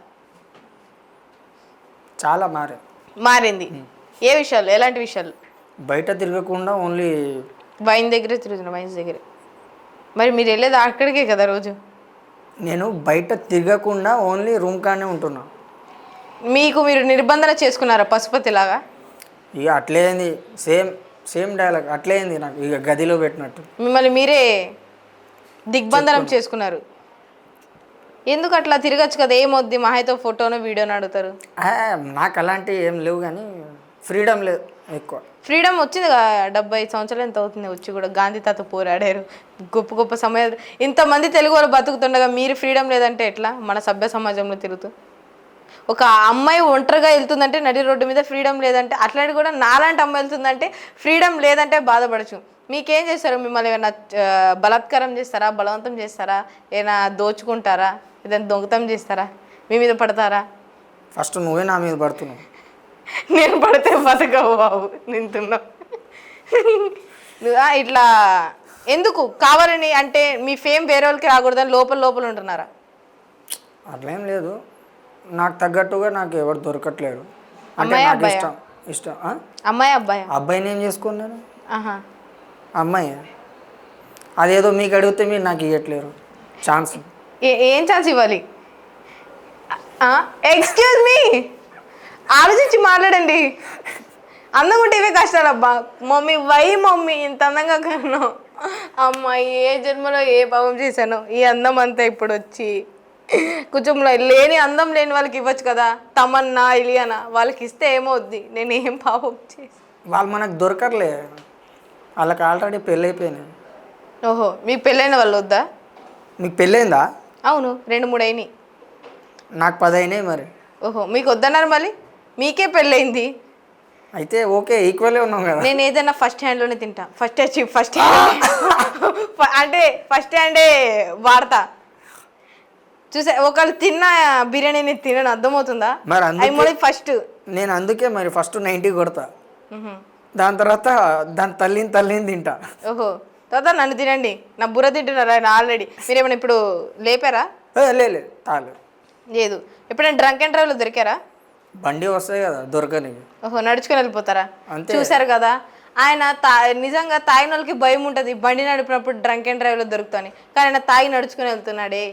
చాలా మారింది. ఏ విషయాలు, ఎలాంటి విషయాలు? బయట తిరగకుండా ఓన్లీ వైన్ దగ్గరే తిరుగుతున్నా, వైన్స్ దగ్గరే. మరి మీరు వెళ్ళేది అక్కడికే కదా రోజు? నేను బయట తిరగకుండా ఓన్లీ రూమ్ కానే ఉంటున్నా. మీరు నిర్బంధన చేసుకున్నారా పశుపతిలాగా? ఇక అట్లేంది, సేమ్ డైలాగ్ అట్లేంది నాకు, ఇక గదిలో పెట్టినట్టు మిమ్మల్ని మీరే దిగ్బంధనం చేసుకున్నారు. ఎందుకు అట్లా తిరగచ్చు కదా, ఏమొద్ది, మహాయితో ఫోటోను వీడియోను అడుగుతారు. నాకు అలాంటివి ఏం లేవు, కానీ ఫ్రీడమ్ లేదు ఎక్కువ. ఫ్రీడమ్ వచ్చింది కదా, 70 సంవత్సరాలు ఎంత అవుతుంది వచ్చి కూడా. గాంధీ తాత పోరాడారు, గొప్ప గొప్ప సమయాలు. ఇంతమంది తెలుగు వాళ్ళు బతుకుతుండగా మీరు ఫ్రీడమ్ లేదంటే ఎట్లా? మన సభ్య సమాజంలో తిరుగుతూ ఒక అమ్మాయి ఒంటరిగా వెళ్తుందంటే నడి రోడ్డు మీద ఫ్రీడమ్ లేదంటే, అట్లాంటి కూడా నాలాంటి అమ్మాయి వెళ్తుందంటే ఫ్రీడమ్ లేదంటే బాధపడచ్చు. మీకేం చేస్తారు? మిమ్మల్ని ఏమైనా బలాత్కారం చేస్తారా, బలవంతం చేస్తారా, ఏమైనా దోచుకుంటారా, ఏదైనా దొంగతనం చేస్తారా, మీ మీద పడతారా? ఫస్ట్ నువ్వే నా మీద పడుతున్నావు. నేను పడితే బతకవు బాబు, నింటున్నావు. ఇట్లా ఎందుకు కావాలని? అంటే మీ ఫేమ్ వేరే వాళ్ళకి రాకూడదని లోపల ఉంటున్నారా? అట్లేం లేదు, నాకు తగ్గట్టుగా నాకు ఎవరు దొరకట్లేరు. అంటే నాకు ఇష్టం. అమ్మాయి అబ్బాయి? అబ్బాయిని ఏం చేసుకోను నేను. అమ్మాయి అదేదో మీకు అడిగితే మీరు నాకు ఇవ్వట్లేరు ఛాన్స్. ఏం ఛాన్స్ ఇవ్వాలి? ఎక్స్క్యూజ్ మీ, ఆలోచించి మాట్లాడండి. అందంగా ఉంటే ఇవే కష్టాలు అబ్బా. మమ్మీ ఇంత అందంగా కన్నా అమ్మాయి ఏ జన్మలో ఏ పాపం చేశాను, ఈ అందం అంతా ఇప్పుడు వచ్చి కొంచెం లేని అందం లేని వాళ్ళకి ఇవ్వచ్చు కదా. తమన్నా, ఇలియానా వాళ్ళకి ఇస్తే ఏమవుద్ది? నేను ఏం పాపం చేసి? వాళ్ళు మనకు దొరకర్లే, వాళ్ళకి ఆల్రెడీ పెళ్ళి అయిపోయినాయి. ఓహో, మీకు పెళ్ళైన వాళ్ళు వద్దా? మీకు పెళ్ళైందా? అవును, 2-3 అయినాయి. నాకు 10 అయినాయి మరి. ఓహో, మీకు వద్దన్నారు, మళ్ళీ మీకే పెళ్ళయింది. అయితే ఓకే, ఈక్వల్లే ఉన్నాం కదా. నేను ఏదైనా ఫస్ట్ హ్యాండ్లోనే తింటా. ఫస్ట్ హ్యాండ్ అంటే ఫస్ట్ హ్యాండే వాడతా. చూసా, ఒకళ్ళు తిన్న బిర్యానీ నేను తినను, అర్థమవుతుందా? మరి ఫస్ట్ నేను అందుకే మరి ఫస్ట్ 90 కొడతా, దాని తర్వాత దాని తల్లిని తింటా. ఓహో, తర్వాత నన్ను తినండి. నా బుర్ర తింటున్నారా ఆల్రెడీ? మీరేమైనా ఇప్పుడు లేపారా? లేదు తాలు లేదు. ఎప్పుడైనా డ్రంక్ అండ్ డ్రైవ్లో దొరికారా? బండి వస్తాయి కదా దొరకని. ఓహో, నడుచుకొని వెళ్ళిపోతారా? అంతే. చూసారు కదా, ఆయన నిజంగా తాగిన వాళ్ళకి భయం ఉంటుంది బండి నడిపినప్పుడు డ్రంక్ అండ్ డ్రైవ్లో దొరుకుతాని, కానీ ఆయన తాగి నడుచుకొని వెళ్తున్నాడే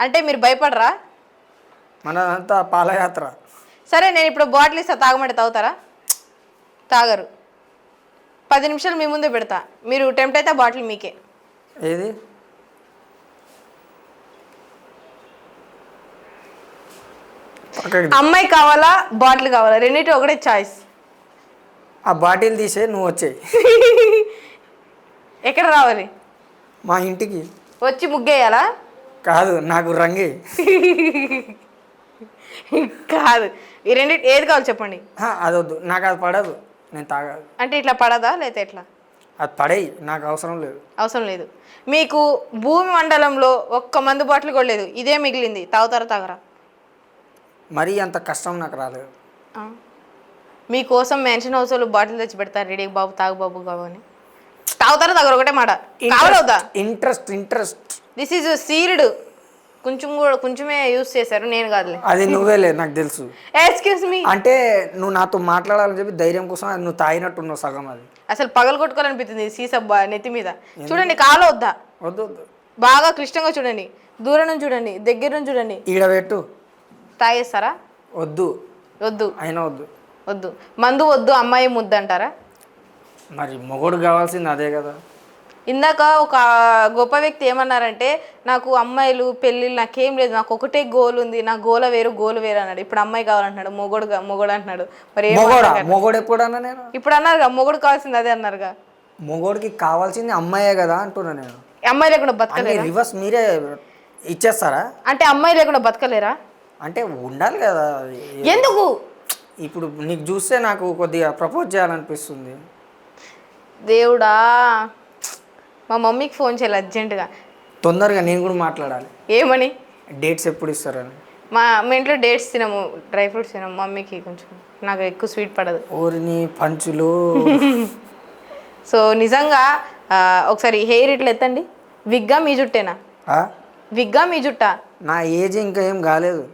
అంటే మీరు భయపడరా? మనదంతా పాదయాత్ర. సరే, నేను ఇప్పుడు బాటిల్ ఇస్తా, తాగమంటే తాగుతారా? తాగరు. 10 నిమిషాలు మీ ముందే పెడతా, మీరు టెంప్ట్ అయితే బాటిల్ మీకే. ఏది పక్కకి తీ. అమ్మాయి కావాలా బాటిల్ కావాలా, రెండింటి ఒకటే చాయిస్. ఆ బాటిల్ తీసే నువ్వు వచ్చేయి ఎక్కడ రావాలి? మా ఇంటికి. వచ్చి ముగ్గేయాలా? కాదు, నాకు రంగి. కాదు, ఈ రెండింటి ఏది కావాలి చెప్పండి. అది వద్దు, నాకు అది పడదు, నేను తాగదు. అంటే ఇట్లా పడదా లేకపోతే ఎట్లా? అది పడేయి, నాకు అవసరం లేదు. అవసరం లేదు. మీకు భూమి మండలంలో ఒక్క మందు బాటిల్ కూడా లేదు, ఇదే మిగిలింది, తాగుతారా తాగరా? మరీ అంత కష్టం నాకు రాలేదు. ఆ. మీకోసం మెన్షన్ హౌస్ వాళ్ళు బాటిల్ తెచ్చి పెడతారు, రెడీ బాబు తాగు బాబు కావని. తాగుతారా తాగరు? ఒకటే మాట. కావాలవుదా? Interest this is sealed. కొంచెం కూడా కొంచెమే యూస్ చేశారు, నేను కాదులే. అది నువ్వేలే, నాకు తెలుసు. Excuse me. అంటే నువ్వు నాతో మాట్లాడాలని చెప్పి ధైర్యం కోసం అది నువ్వు తాగినట్టున్నావు సగం. అది అసలు పగలు కొట్టుకోవాలనిపిస్తుంది సీసబ్బా నెత్తి మీద. చూడండి, కావాలవుద్దా? వద్దు వద్దు. బాగా క్లిష్టంగా చూడండి, దూరం నుంచి చూడండి, దగ్గర నుంచి చూడండి. ఈడ పెట్టు. తాగేస్తారా? వద్దు. వద్దు. అయినా వద్దు. వద్దు. మందు వద్దు, అమ్మాయి ముద్దు అంటారా? మరి మొగోడు కావాల్సింది అదే కదా. ఇందాక ఒక గొప్ప వ్యక్తి ఏమన్నారంటే, నాకు అమ్మాయిలు పెళ్ళిళ్ళు నాకేం లేదు, నాకు ఒకటే గోల్ ఉంది, నా గోల వేరు గోలు వేరు అన్నాడు. ఇప్పుడు అమ్మాయి కావాలంటున్నాడు, మొగోడు అంటున్నాడు. మరి మొగోడు ఎప్పుడన్నా నేను ఇప్పుడు అన్నారుగా మొగోడు కావాల్సింది అదే అన్నారుగా. మొగోడికి కావాల్సింది అమ్మాయే కదా అంటున్నా నేను. అమ్మాయి లేకుండా బతకలేరా? రివర్స్ మీరే ఇచ్చేస్తారా? అంటే అమ్మాయి లేకుండా బతకలేరా? అంటే ఉండాలి కదా. ఎందుకు? ఇప్పుడు నీకు చూస్తే నాకు కొద్దిగా ప్రపోజ్ చేయాలనిపిస్తుంది. దేవుడా, మా మమ్మీకి ఫోన్ చేయాలి అర్జెంటుగా. తొందరగా నేను కూడా మాట్లాడాలి. ఏమని? డేట్స్ ఎప్పుడు ఇస్తారని. మా ఇంట్లో డేట్స్ తినము, డ్రై ఫ్రూట్స్ తినము. మమ్మీకి కొంచెం, నాకు ఎక్కువ స్వీట్ పడదు. ఓరిని పంచులు. సో నిజంగా ఒకసారి హెయిర్ ఇట్లా ఎత్తండి. విగ్గా మీ జుట్టేనా? విగ్గా మీ జుట్టా? నా ఏజ్ ఇంకా ఏం కాలేదు.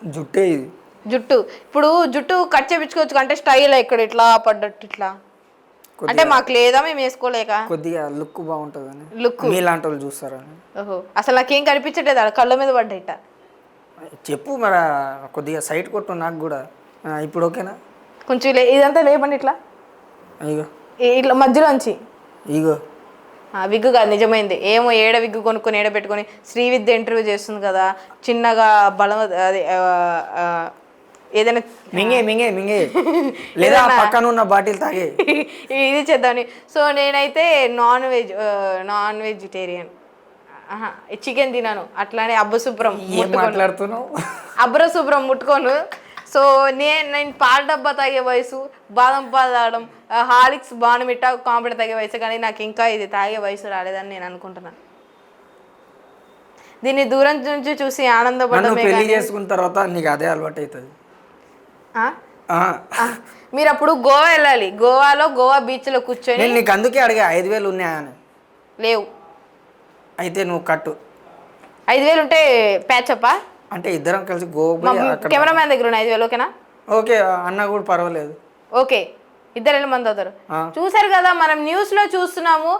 జుట్టే ఇది. జుట్టు ఇప్పుడు జుట్టు కట్ చేయించుకోవచ్చు అంటే స్టైల్ ఇక్కడ ఇట్లా పడ్డట్టు ఇట్లా అంటే మాకు లేదా మేము వేసుకోలేక కొద్దిగా లుక్ బాగుంటుందని. లుక్ మీలాంటి వాళ్ళు చూస్తారని. ఓహో, అసలు నాకేం కనిపించట్లేదు, అక్కడ కళ్ళ మీద పడ్డట. చెప్పు మరి, కొద్దిగా సైట్ కొట్టు నాకు కూడా. ఇప్పుడు ఓకేనా? కొంచెం ఇదంతా లేపండి ఇట్లా. ఇగో ఇట్లా మధ్యలోంచి. ఇగో విగ్గు కాదు, నిజమైంది. ఏమో ఏడ విగ్గు కొనుక్కొని ఏడ పెట్టుకొని శ్రీవిద్య ఇంటర్వ్యూ చేస్తుంది కదా, చిన్నగా బలం అదే ఏదైనా మింగే లేదా పక్కన ఉన్న బాటిల్ తాగే. ఇది చేద్దామని. సో నేనైతే నాన్ వెజిటేరియన్, చికెన్ తినాను. అట్లానే అబ్బశుభ్రం మాట్లాడుతున్నావు. అబ్బశుభ్రం ముట్టుకోను. సో నేను పాల డబ్బా తాగే వయసు, బాదం పాలు తాగడం, హార్లిక్స్ బాణమిట్టా కాంపిటీ తాగే వయసు, కానీ నాకు ఇంకా ఇది తాగే వయసు రాలేదని నేను అనుకుంటున్నాను. దీన్ని దూరం నుంచి చూసి ఆనందపడమే. పెళ్లి చేసుకున్న తర్వాత నీకు అదే అలవాటు అవుతుంది. మీరు అప్పుడు గోవా వెళ్ళాలి, గోవాలో గోవా బీచ్లో కూర్చొని. నేను నీకు అందుకే అడిగా 5,000 ఉన్నాయని. లేవు. అయితే నువ్వు కట్టు. 5,000 ఉంటే ప్యాచప్పా? అంటే ఇద్దరం కలిసి గోవా. కెమెరామ్యాన్ దగ్గర ఉన్నాయి 5,000. ఓకేనా? ఓకే, అన్న కూడా పర్వాలేదు. ఓకే, 2 మంది అవుతారు. చూసారు కదా, మనం న్యూస్లో చూస్తున్నాము,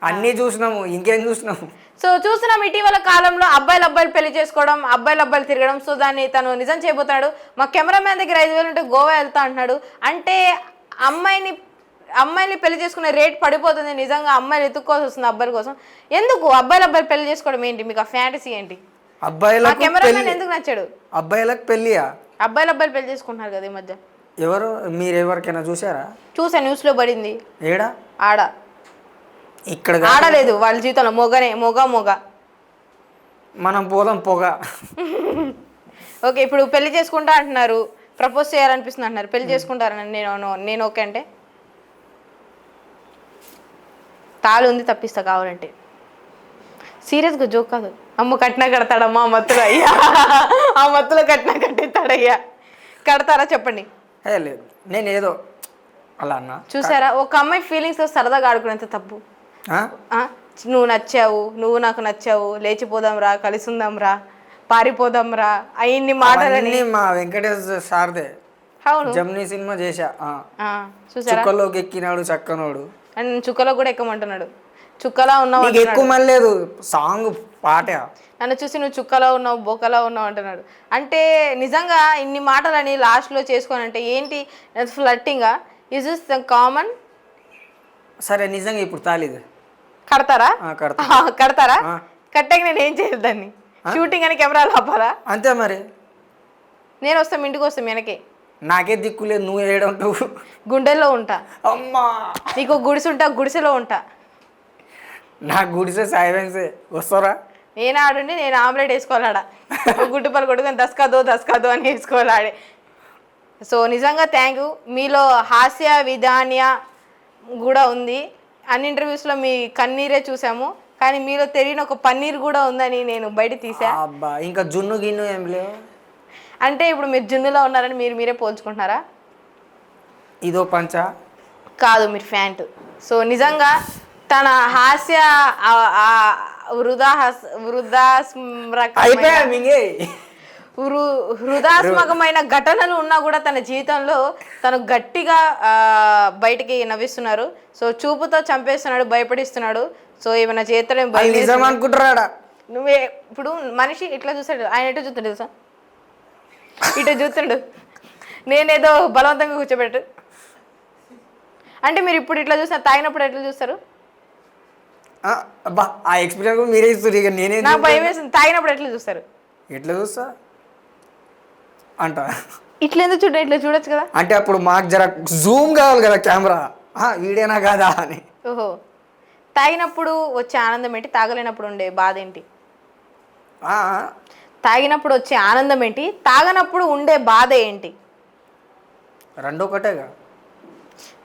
అన్నీ చూసినాము, ఇంకేం చూసినాము. సో చూస్తున్నాం ఇటీవల కాలంలో అబ్బాయిలు పెళ్లి చేసుకోవడం, అబ్బాయిలు తిరగడం. సో దాన్ని తను నిజం చేయబోతున్నాడు. మా కెమెరామ్యాన్ దగ్గర 5,000 ఉంటే గోవా వెళ్తా అంటున్నాడు. అంటే అమ్మాయిని పెళ్లి చేసుకునే రేట్ పడిపోతుంది. నిజంగా అమ్మాయిలు ఎత్తుక్కోవాల్సి వస్తుంది అబ్బాయిల కోసం. ఎందుకు అబ్బాయిలు పెళ్లి చేసుకోవడం ఏంటి? మీకు ఆ ఫ్యాంటసీ ఏంటి? కెమెరామ్యాన్ ఎందుకు నచ్చాడు? అబ్బాయిలకు పెళ్ళియా? అబ్బాయిలు పెళ్లి చేసుకుంటున్నారు కదా ఈ మధ్య. ఎవరు? మీరు ఎవరికైనా చూసారా? చూసా, న్యూస్లో పడింది. ఏడా? ఆడ. ఇక్కడ ఆడలేదు వాళ్ళ జీవితంలో, మొగ. మనం పోదాం పొగ. ఓకే, ఇప్పుడు పెళ్లి చేసుకుంటా అంటున్నారు, ప్రపోజ్ చేయాలనిపిస్తుంది అంటున్నారు. పెళ్లి చేసుకుంటారని నేను ఓకే అంటే తాళి ఉంది తప్పిస్తా కావాలంటే. సీరియస్గా జోక్ కాదు. అమ్మ కట్నా కడతాడమ్మా ఆ మత్తులో. అయ్యా ఆ మత్తులో కట్నా కట్టిస్తాడయ్యా. కడతారా చెప్పండి? లేదు, నేను ఏదో అలా అన్నా. చూసారా, ఒక అమ్మాయి ఫీలింగ్స్ సరదాగా ఆడుకునేంత తప్పు. నువ్వు నచ్చావు, నువ్వు నాకు నచ్చావు, లేచిపోదాం రా, కలిసి ఉందాం రా, పారిపోదాంరా ఇన్ని మాటలని అన్నీ మా వెంకటేష్ సార్దే. అవును జమ్నీ సినిమా చేశా. చూసారా చుక్కల్లోకి ఎక్కినాడు చక్కనోడు. అండ్ చుక్కలో కూడా ఎక్కమంటున్నాడు. చుక్కలా ఉన్నావు నీకు ఎక్కువ మళ్ళీ లేదు సాంగ్ పాట. నన్ను చూసి నువ్వు చుక్కలో ఉన్నావు బొక్కలా ఉన్నావు అంటున్నాడు. అంటే నిజంగా ఇన్ని మాటలని లాస్ట్లో చేసుకొని అంటే ఏంటి ఫ్లట్టింగా ఈజ్ ఇస్ కామన్. సరే నిజంగా ఇప్పుడు తాలిది కడతారా కడతా. కడతారా కట్టాక నేను ఏం చేయదు దాన్ని షూటింగ్ అని కెమెరాలు ఆపాలా? అంతే మరి. నేను వస్తాం ఇంటికి వస్తాం వెనకే. నాకే దిక్కులేదు నువ్వు ఏడంటావు. గుండెల్లో ఉంటా. అమ్మా నీకు గుడిసె ఉంటా గుడిసెలో ఉంటా. నాకు గుడిసే సాయివెన్సే వస్తారా. నేను ఆడుండి నేను ఆమ్లెట్ వేసుకోవాలాడా గుడ్డుపల్లి కొడుకుని దస్కాదో అని వేసుకోవాలి ఆడే. సో నిజంగా థ్యాంక్ యూ. మీలో హాస్య విధాన్య కూడా ఉంది. అన్ని ఇంటర్వ్యూస్లో మీ కన్నీరే చూసాము కానీ మీలో తెలియని ఒక పన్నీర్ కూడా ఉందని నేను బయట తీసా. అబ్బా ఇంకా జున్ను గిన్ను ఏం లేవు. అంటే ఇప్పుడు మీరు జున్నులో ఉన్నారని మీరే పోల్చుకుంటున్నారా? ఇదో పంచా కాదు మీరు ఫ్యాంట్. సో నిజంగా తన హాస్య హృదాస్మకమైన ఘటనలు ఉన్నా కూడా తన జీవితంలో తను గట్టిగా బయటికి నవ్విస్తున్నారు. సో చూపుతో చంపేస్తున్నాడు భయపడిస్తున్నాడు. సో ఏమైనా చేతనే నిజం అనుకుంటారా? నువ్వే ఇప్పుడు మనిషి ఇట్లా చూస్తాడు ఆయన ఎటు చూస్తాడు తెలుసా ఇటు చూస్తాడు. నేనేదో బలవంతంగా కూర్చోబెట్టు అంటే మీరు ఇప్పుడు ఇట్లా చూస్తారు తాగినప్పుడు ఎట్లా చూస్తారు? అబ్బా ఆ ఎక్స్పీరియన్స్ మీరే ఇస్తారు. ఇక నేనే నాకు భయం వేస్తుంది. తాగినప్పుడు ఎట్లా చూస్తారు? ఎట్లా చూస్తా అంట ఇట్లా ఎందుకు చూడ ఇట్లా చూడొచ్చు కదా. అంటే అప్పుడు మాకు జర జూమ్ కావాలి కదా కెమెరా వీడేనా కాదా అని. ఓహో తాగినప్పుడు వచ్చే ఆనందం ఏంటి తాగలేనప్పుడు ఉండే బాధ ఏంటి? తాగినప్పుడు వచ్చే ఆనందం ఏంటి తాగనప్పుడు ఉండే బాధ ఏంటి? రెండు ఒకటేగా.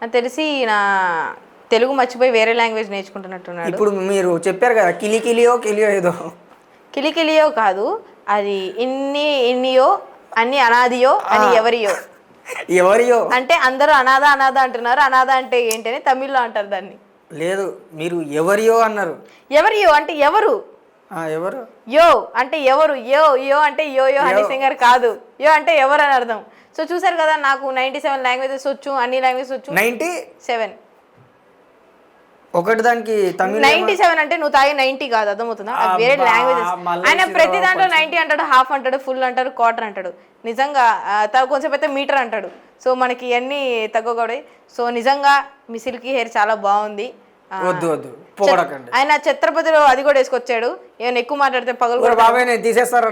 నాకు తెలిసి నా తెలుగు మర్చిపోయి వేరే లాంగ్వేజ్ నేర్చుకుంటున్నట్టున్నాడు. ఇప్పుడు మీరు చెప్పారు కదా కిలియో ఏదో. కిలియో కాదు అది ఇన్నియో అన్ని అనాదియో అని ఎవరియో అంటే అందరూ అనాథ అంటున్నారు. అనాథ అంటే ఏంటని తమిళ్లో అంటారు దాన్ని. లేదు మీరు ఎవరియో అన్నారు. ఎవరియో అంటే ఎవరు? ఎవరు యో అంటే ఎవరు? యో అంటే యో హనీ సింగర్ కాదు. యో అంటే ఎవరు అని అర్థం. సో చూసారు కదా నాకు 97 లాంగ్వేజెస్ వచ్చు అన్ని లాంగ్వేజెస్ వచ్చు. 97 ఒకటి దానికి తమిళ 97 అంటే నువ్వు తాగే 90 కాదు అర్థమవుతుందా? వేరే లాంగ్వేజెస్. ఆయన ప్రతి దాంట్లో 90 అంటాడు హాఫ్ అంటాడు ఫుల్ అంటాడు క్వార్టర్ అంటాడు. నిజంగా కొంచెం అయితే మీటర్ అంటాడు. సో మనకి అన్నీ తగ్గకూడదు. సో నిజంగా మీ సిల్కీ హెయిర్ చాలా బాగుంది. వద్దు పోగొడకండి. ఆయన ఛత్రపతిలో అది కూడా వేసుకొచ్చాడు. ఏమైనా ఎక్కువ మాట్లాడితే పగలు బాబాయ్ నేను తీసేస్తారా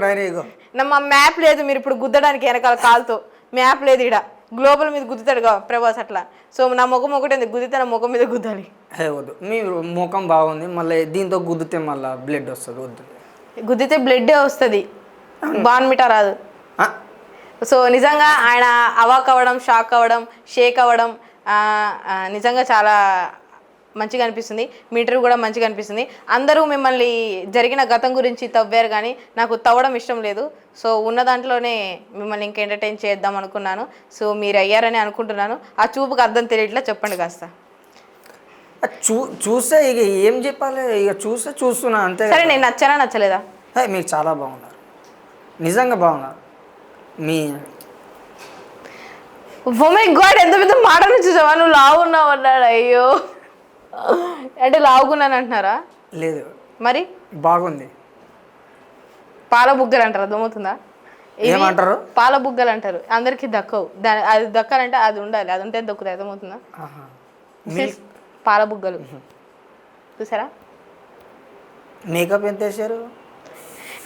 మా మ్యాప్ లేదు మీరు ఇప్పుడు గుద్దడానికి వెనకాల కాలుతో మ్యాప్ లేదు ఇక్కడ గ్లోబల్ మీద గుద్దుతాడుగా ప్రభాస్ అట్లా. సో నా ముఖం ఒకటి గుద్దితే నా ముఖం మీద గుద్దాలి. వద్దు మీ ముఖం బాగుంది మళ్ళీ దీంతో గుద్దితే మళ్ళీ బ్లడ్ వస్తుంది. వద్దు గుద్దితే బ్లడ్డే వస్తుంది బాన్మిటా రాదు. సో నిజంగా ఆయన అవాక్ అవ్వడం షాక్ అవ్వడం షేక్ అవ్వడం నిజంగా చాలా మంచిగా అనిపిస్తుంది. మీటర్ కూడా మంచిగా అనిపిస్తుంది. అందరూ మిమ్మల్ని జరిగిన గతం గురించి తవ్వారు కానీ నాకు తవ్వడం ఇష్టం లేదు. సో ఉన్న దాంట్లోనే మిమ్మల్ని ఇంకా ఎంటర్టైన్ చేద్దాం అనుకున్నాను. సో మీరు అయ్యారని అనుకుంటున్నాను. ఆ చూపుకి అర్థం తెలియట్లా చెప్పండి కాస్త. చూస్తే ఇక ఏం చెప్పాలి ఇక చూస్తున్నా అంతే. సరే నేను నచ్చానా నచ్చలేదా? మీరు చాలా బాగున్నారు నిజంగా బాగున్నారు. మీ ఓ మై గాడ్ ఎంత పెద్ద మాటలు చూసావా నువ్వు లావున్నావు అన్నాడు. అయ్యో అంటే లావుకున్నాను అంటున్నారా? లేదు మరి బాగుంది. పాల బుగ్గలు అంటారు అర్థమవుతుందా? ఏమంటారు? పాల బుగ్గలు అంటారు. అందరికి దక్కవు. అది దక్కాలంటే అది ఉండాలి. అది ఉంటే దక్కుతాయి అర్థమవుతుందా? పాల బుగ్గలు చూసారా? మేకప్ ఎంత వేసారు?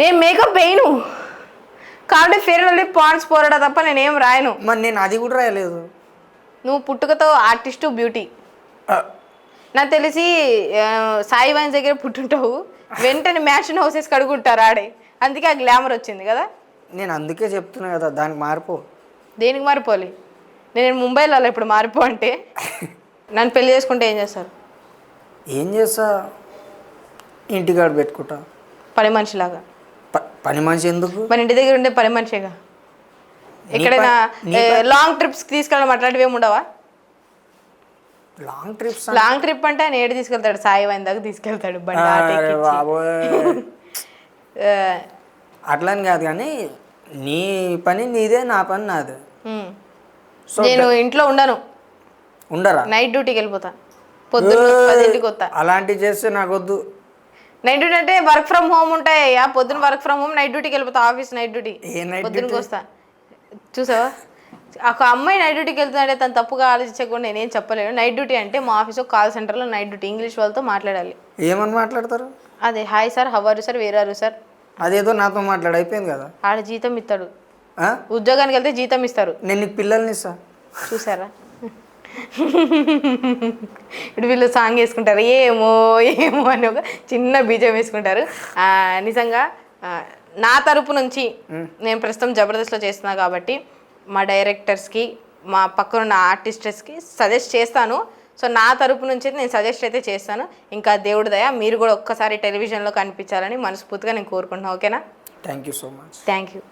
నేను మేకప్ వేయను కాబట్టి ఫెయిర్ అండ్ లవ్లీ పాండ్స్ పోరాడా తప్ప నేనేం రాయను. మరి నేను అది కూడా రాయలేదు. నువ్వు పుట్టుకతో ఆర్టిస్టు బ్యూటీ. నాకు తెలిసి సాయి వైన్స్ దగ్గర పుట్టుంటావు వెంటనే మ్యాషన్ హౌసెస్ కడుగుంటారు ఆడే అందుకే ఆ గ్లామర్ వచ్చింది కదా. నేను అందుకే చెప్తున్నా కదా దానికి మారిపో. దేనికి మారిపోవాలి? నేను ముంబైలో ఇప్పుడు మారిపో అంటే నన్ను పెళ్లి చేసుకుంటే ఏం చేస్తారు? ఏం చేస్తా ఇంటికాడ పెట్టుకుంటా పని మనిషిలాగా. పని మనిషి ఎందుకు? మన ఇంటి దగ్గర ఉండే పని మనిషిగా. ఎక్కడైనా లాంగ్ ట్రిప్స్ తీసుకెళ్ళడం అట్లాంటివి ఏమి ఉండవా? లాంగ్ ట్రిప్ అంటే ఆయన ఏడు తీసుకెళ్తాడు సాయి వైన్ దాకా తీసుకెళ్తాడు బండి. అట్లని కాదు కానీ నీ పని నీదే, నా పని నాదే. ఉమ్. సో నేను ఇంట్లో ఉండను, ఉండరా? నైట్ డ్యూటీకి వెళ్ళిపోతా, పొద్దున్న 10ంటికి వస్తా. అలాంటివి చేస్తే నాకు వద్దు. నైట్ డ్యూటీ అంటే వర్క్ ఫ్రమ్ హోమ్ ఉంటాయి, పొద్దున్న వర్క్ ఫ్రమ్ హోమ్, నైట్ డ్యూటీకి వెళ్ళిపోతా, ఆఫీస్ నైట్ డ్యూటీ, ఏ నైట్ పొద్దున్నకి వస్తా. చూసావా, ఒక అమ్మాయి నైట్ డ్యూటీకి వెళ్తుందంటే తను తప్పుగా ఆలోచించకుండా నేనేం చెప్పలేను. నైట్ డ్యూటీ అంటే మా ఆఫీస్లో కాల్ సెంటర్లో నైట్ డ్యూటీ, ఇంగ్లీష్ వాళ్ళతో మాట్లాడాలి. ఏమని మాట్లాడతారు? అదే hi sir, how are you sir, where are you sir. అదేదో నాతో మాట్లాడు, అయిపోయింది కదా. ఆడ జీతం ఇస్తాడు, ఆ? ఉద్యోగానికి వెళ్తే జీతం ఇస్తారు. నేను నీకు పిల్లల్ని ఇస్తా. చూసారా, ఇప్పుడు వీళ్ళు సాంగ్ వేసుకుంటారు, ఏమో ఏమో అని ఒక చిన్న బీజం వేసుకుంటారు. నిజంగా నా తరపు నుంచి నేను ప్రస్తుతం జబర్దస్త్లో చేస్తున్నా కాబట్టి మా డైరెక్టర్స్కి, మా పక్కనున్న ఆర్టిస్టర్స్కి సజెస్ట్ చేస్తాను. సో నా తరపు నుంచి నేను సజెస్ట్ అయితే చేస్తాను. ఇంకా దేవుడి దయ మీరు కూడా ఒక్కసారి టెలివిజన్లో కనిపించాలని మనస్ఫూర్తిగా నేను కోరుకుంటున్నాను. ఓకేనా? Thank you so much. Thank you.